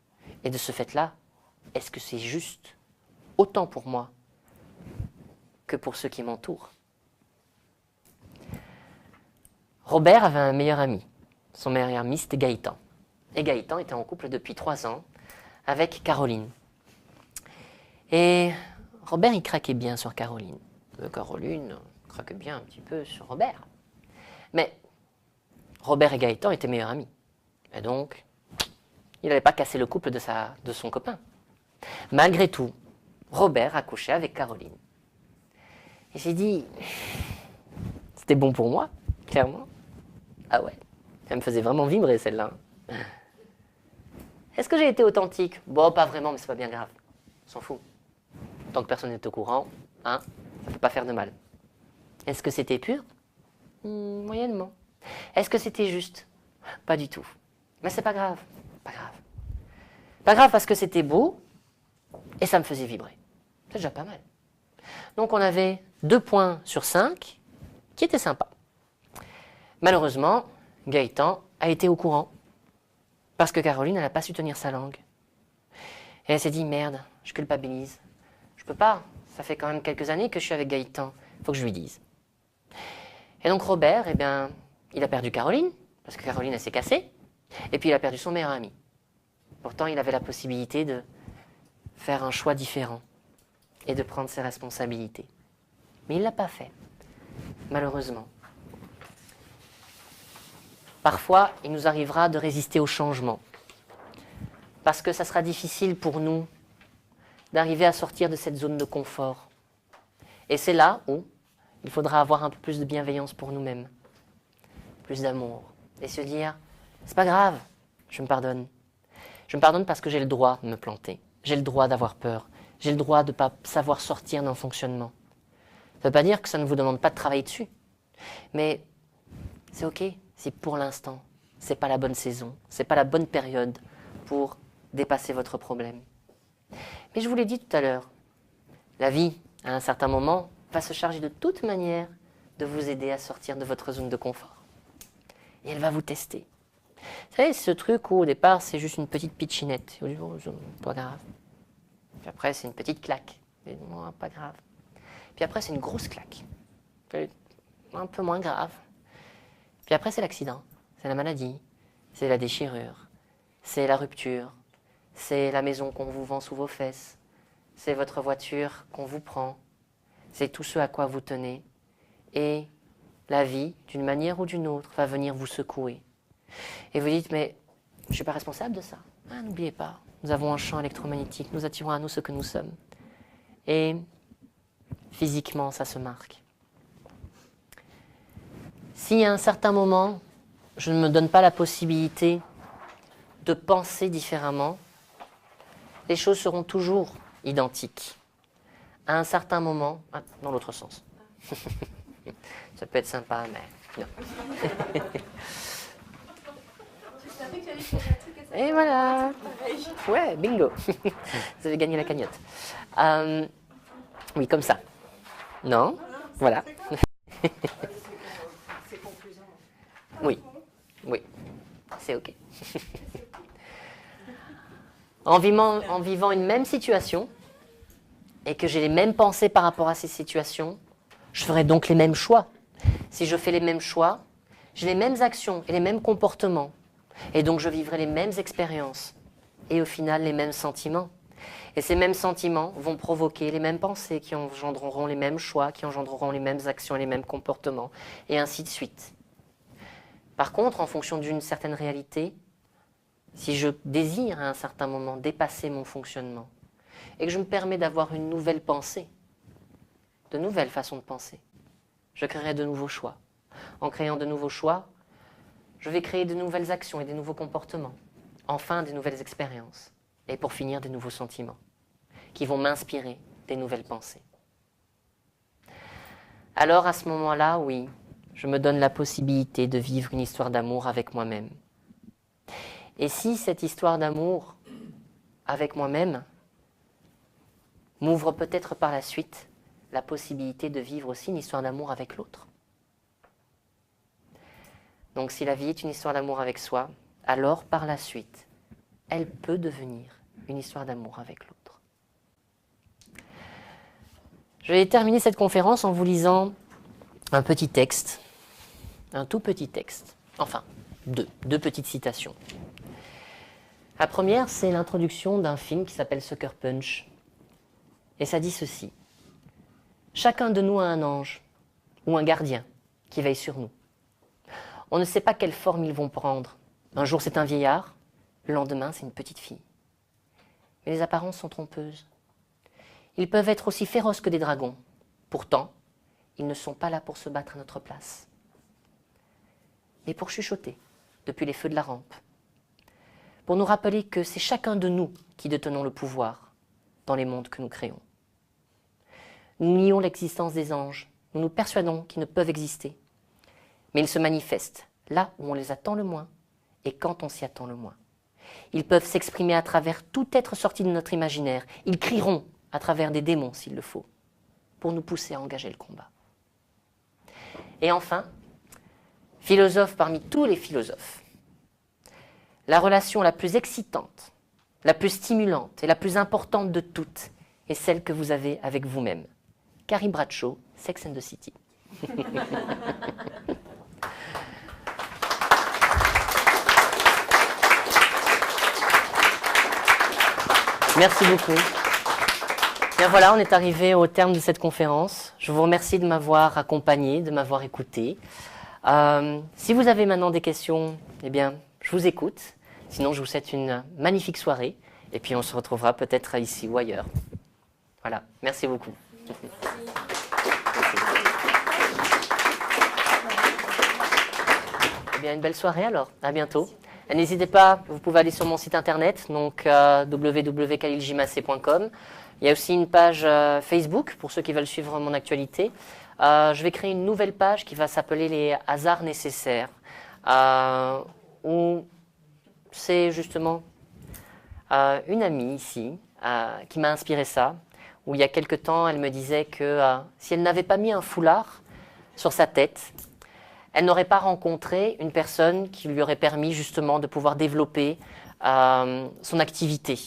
Et de ce fait-là, est-ce que c'est juste autant pour moi que pour ceux qui m'entourent? Robert avait un meilleur ami. Son meilleur ami, c'était Gaëtan. Et Gaëtan était en couple depuis 3 ans avec Caroline. Et Robert, il craquait bien sur Caroline. Caroline craquait bien un petit peu sur Robert. Mais Robert et Gaëtan étaient meilleurs amis. Et donc, il n'allait pas casser le couple de son copain. Malgré tout, Robert a couché avec Caroline. Et j'ai dit, c'était bon pour moi, clairement. Ah ouais, elle me faisait vraiment vibrer celle-là. Est-ce que j'ai été authentique? Bon, pas vraiment, mais c'est pas bien grave. On s'en fout. Tant que personne n'est au courant, hein, ça ne peut pas faire de mal. Est-ce que c'était pur? Moyennement. Est-ce que c'était juste? Pas du tout. Mais c'est pas grave. Pas grave. Pas grave parce que c'était beau et ça me faisait vibrer. C'est déjà pas mal. Donc on avait 2 points sur 5 qui étaient sympas. Malheureusement, Gaëtan a été au courant parce que Caroline n'a pas su tenir sa langue. Et elle s'est dit, merde, je culpabilise. Je peux pas, ça fait quand même quelques années que je suis avec Gaëtan, il faut que je lui dise. Et donc Robert, eh bien, il a perdu Caroline, parce que Caroline, elle s'est cassée, et puis il a perdu son meilleur ami. Pourtant, il avait la possibilité de faire un choix différent et de prendre ses responsabilités. Mais il ne l'a pas fait, malheureusement. Parfois, il nous arrivera de résister au changement, parce que ça sera difficile pour nous d'arriver à sortir de cette zone de confort. Et c'est là où il faudra avoir un peu plus de bienveillance pour nous-mêmes, plus d'amour, et se dire, c'est pas grave, je me pardonne. Je me pardonne parce que j'ai le droit de me planter, j'ai le droit d'avoir peur, j'ai le droit de ne pas savoir sortir d'un fonctionnement. Ça ne veut pas dire que ça ne vous demande pas de travailler dessus, mais c'est ok, si pour l'instant, ce n'est pas la bonne saison, ce n'est pas la bonne période pour dépasser votre problème. Mais je vous l'ai dit tout à l'heure, la vie, à un certain moment, va se charger de toute manière de vous aider à sortir de votre zone de confort. Et elle va vous tester. Vous savez, ce truc où au départ, c'est juste une petite pitchinette. Vous dites, oh, pas grave. Puis après, c'est une petite claque. Et non, pas grave. Puis après, c'est une grosse claque. Un peu moins grave. Puis après, c'est l'accident. C'est la maladie. C'est la déchirure. C'est la rupture. C'est la maison qu'on vous vend sous vos fesses. C'est votre voiture qu'on vous prend. C'est tout ce à quoi vous tenez. Et la vie, d'une manière ou d'une autre, va venir vous secouer. Et vous dites, mais je ne suis pas responsable de ça. Ah, n'oubliez pas, nous avons un champ électromagnétique, nous attirons à nous ce que nous sommes. Et physiquement, ça se marque. Si à un certain moment, je ne me donne pas la possibilité de penser différemment, les choses seront toujours identiques. À un certain moment, dans l'autre sens. Ça peut être sympa, mais non. Et voilà. Ouais, bingo. Vous avez gagné la cagnotte. Oui, comme ça. Non? Voilà. Oui, oui, c'est OK. En vivant une même situation, et que j'ai les mêmes pensées par rapport à ces situations, je ferai donc les mêmes choix. Si je fais les mêmes choix, j'ai les mêmes actions et les mêmes comportements. Et donc je vivrai les mêmes expériences. Et au final, les mêmes sentiments. Et ces mêmes sentiments vont provoquer les mêmes pensées qui engendreront les mêmes choix, qui engendreront les mêmes actions et les mêmes comportements. Et ainsi de suite. Par contre, en fonction d'une certaine réalité, si je désire à un certain moment dépasser mon fonctionnement, et que je me permets d'avoir une nouvelle pensée, de nouvelles façons de penser, je créerai de nouveaux choix. En créant de nouveaux choix, je vais créer de nouvelles actions et des nouveaux comportements, enfin des nouvelles expériences, et pour finir des nouveaux sentiments, qui vont m'inspirer des nouvelles pensées. Alors à ce moment-là, oui, je me donne la possibilité de vivre une histoire d'amour avec moi-même. Et si cette histoire d'amour avec moi-même m'ouvre peut-être par la suite la possibilité de vivre aussi une histoire d'amour avec l'autre. Donc si la vie est une histoire d'amour avec soi, alors par la suite, elle peut devenir une histoire d'amour avec l'autre. Je vais terminer cette conférence en vous lisant un petit texte, un tout petit texte, enfin deux petites citations. La première, c'est l'introduction d'un film qui s'appelle Sucker Punch. Et ça dit ceci. Chacun de nous a un ange ou un gardien qui veille sur nous. On ne sait pas quelle forme ils vont prendre. Un jour c'est un vieillard, le lendemain c'est une petite fille. Mais les apparences sont trompeuses. Ils peuvent être aussi féroces que des dragons. Pourtant, ils ne sont pas là pour se battre à notre place, mais pour chuchoter depuis les feux de la rampe, pour nous rappeler que c'est chacun de nous qui détenons le pouvoir dans les mondes que nous créons. Nous nions l'existence des anges, nous nous persuadons qu'ils ne peuvent exister, mais ils se manifestent là où on les attend le moins et quand on s'y attend le moins. Ils peuvent s'exprimer à travers tout être sorti de notre imaginaire. Ils crieront à travers des démons s'il le faut, pour nous pousser à engager le combat. Et enfin, philosophe parmi tous les philosophes, la relation la plus excitante, la plus stimulante et la plus importante de toutes est celle que vous avez avec vous-même. Carrie Bradshaw, Sex and the City. Merci beaucoup. Bien voilà, on est arrivé au terme de cette conférence. Je vous remercie de m'avoir accompagné, de m'avoir écouté. Si vous avez maintenant des questions, eh bien, je vous écoute. Sinon, je vous souhaite une magnifique soirée. Et puis, on se retrouvera peut-être ici ou ailleurs. Voilà, merci beaucoup. Eh bien, une belle soirée alors. À bientôt. Et n'hésitez pas, vous pouvez aller sur mon site internet, donc www.khaliljimassé.com. Il y a aussi une page Facebook pour ceux qui veulent suivre mon actualité. Je vais créer une nouvelle page qui va s'appeler les hasards nécessaires, où c'est justement une amie ici qui m'a inspiré ça, où il y a quelque temps, elle me disait que si elle n'avait pas mis un foulard sur sa tête, elle n'aurait pas rencontré une personne qui lui aurait permis justement de pouvoir développer son activité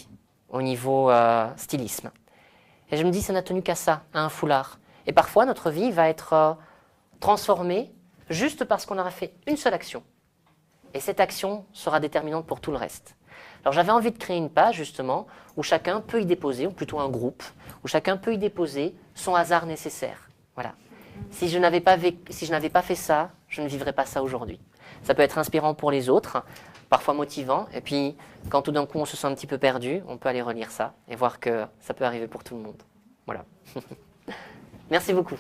au niveau stylisme. Et je me dis, ça n'a tenu qu'à ça, à un foulard. Et parfois, notre vie va être transformée juste parce qu'on aura fait une seule action. Et cette action sera déterminante pour tout le reste. Alors j'avais envie de créer une page justement où chacun peut y déposer, ou plutôt un groupe, où chacun peut y déposer son hasard nécessaire. Voilà. Si je n'avais pas fait ça, je ne vivrais pas ça aujourd'hui. Ça peut être inspirant pour les autres, parfois motivant, et puis quand tout d'un coup on se sent un petit peu perdu, on peut aller relire ça et voir que ça peut arriver pour tout le monde. Voilà. Merci beaucoup.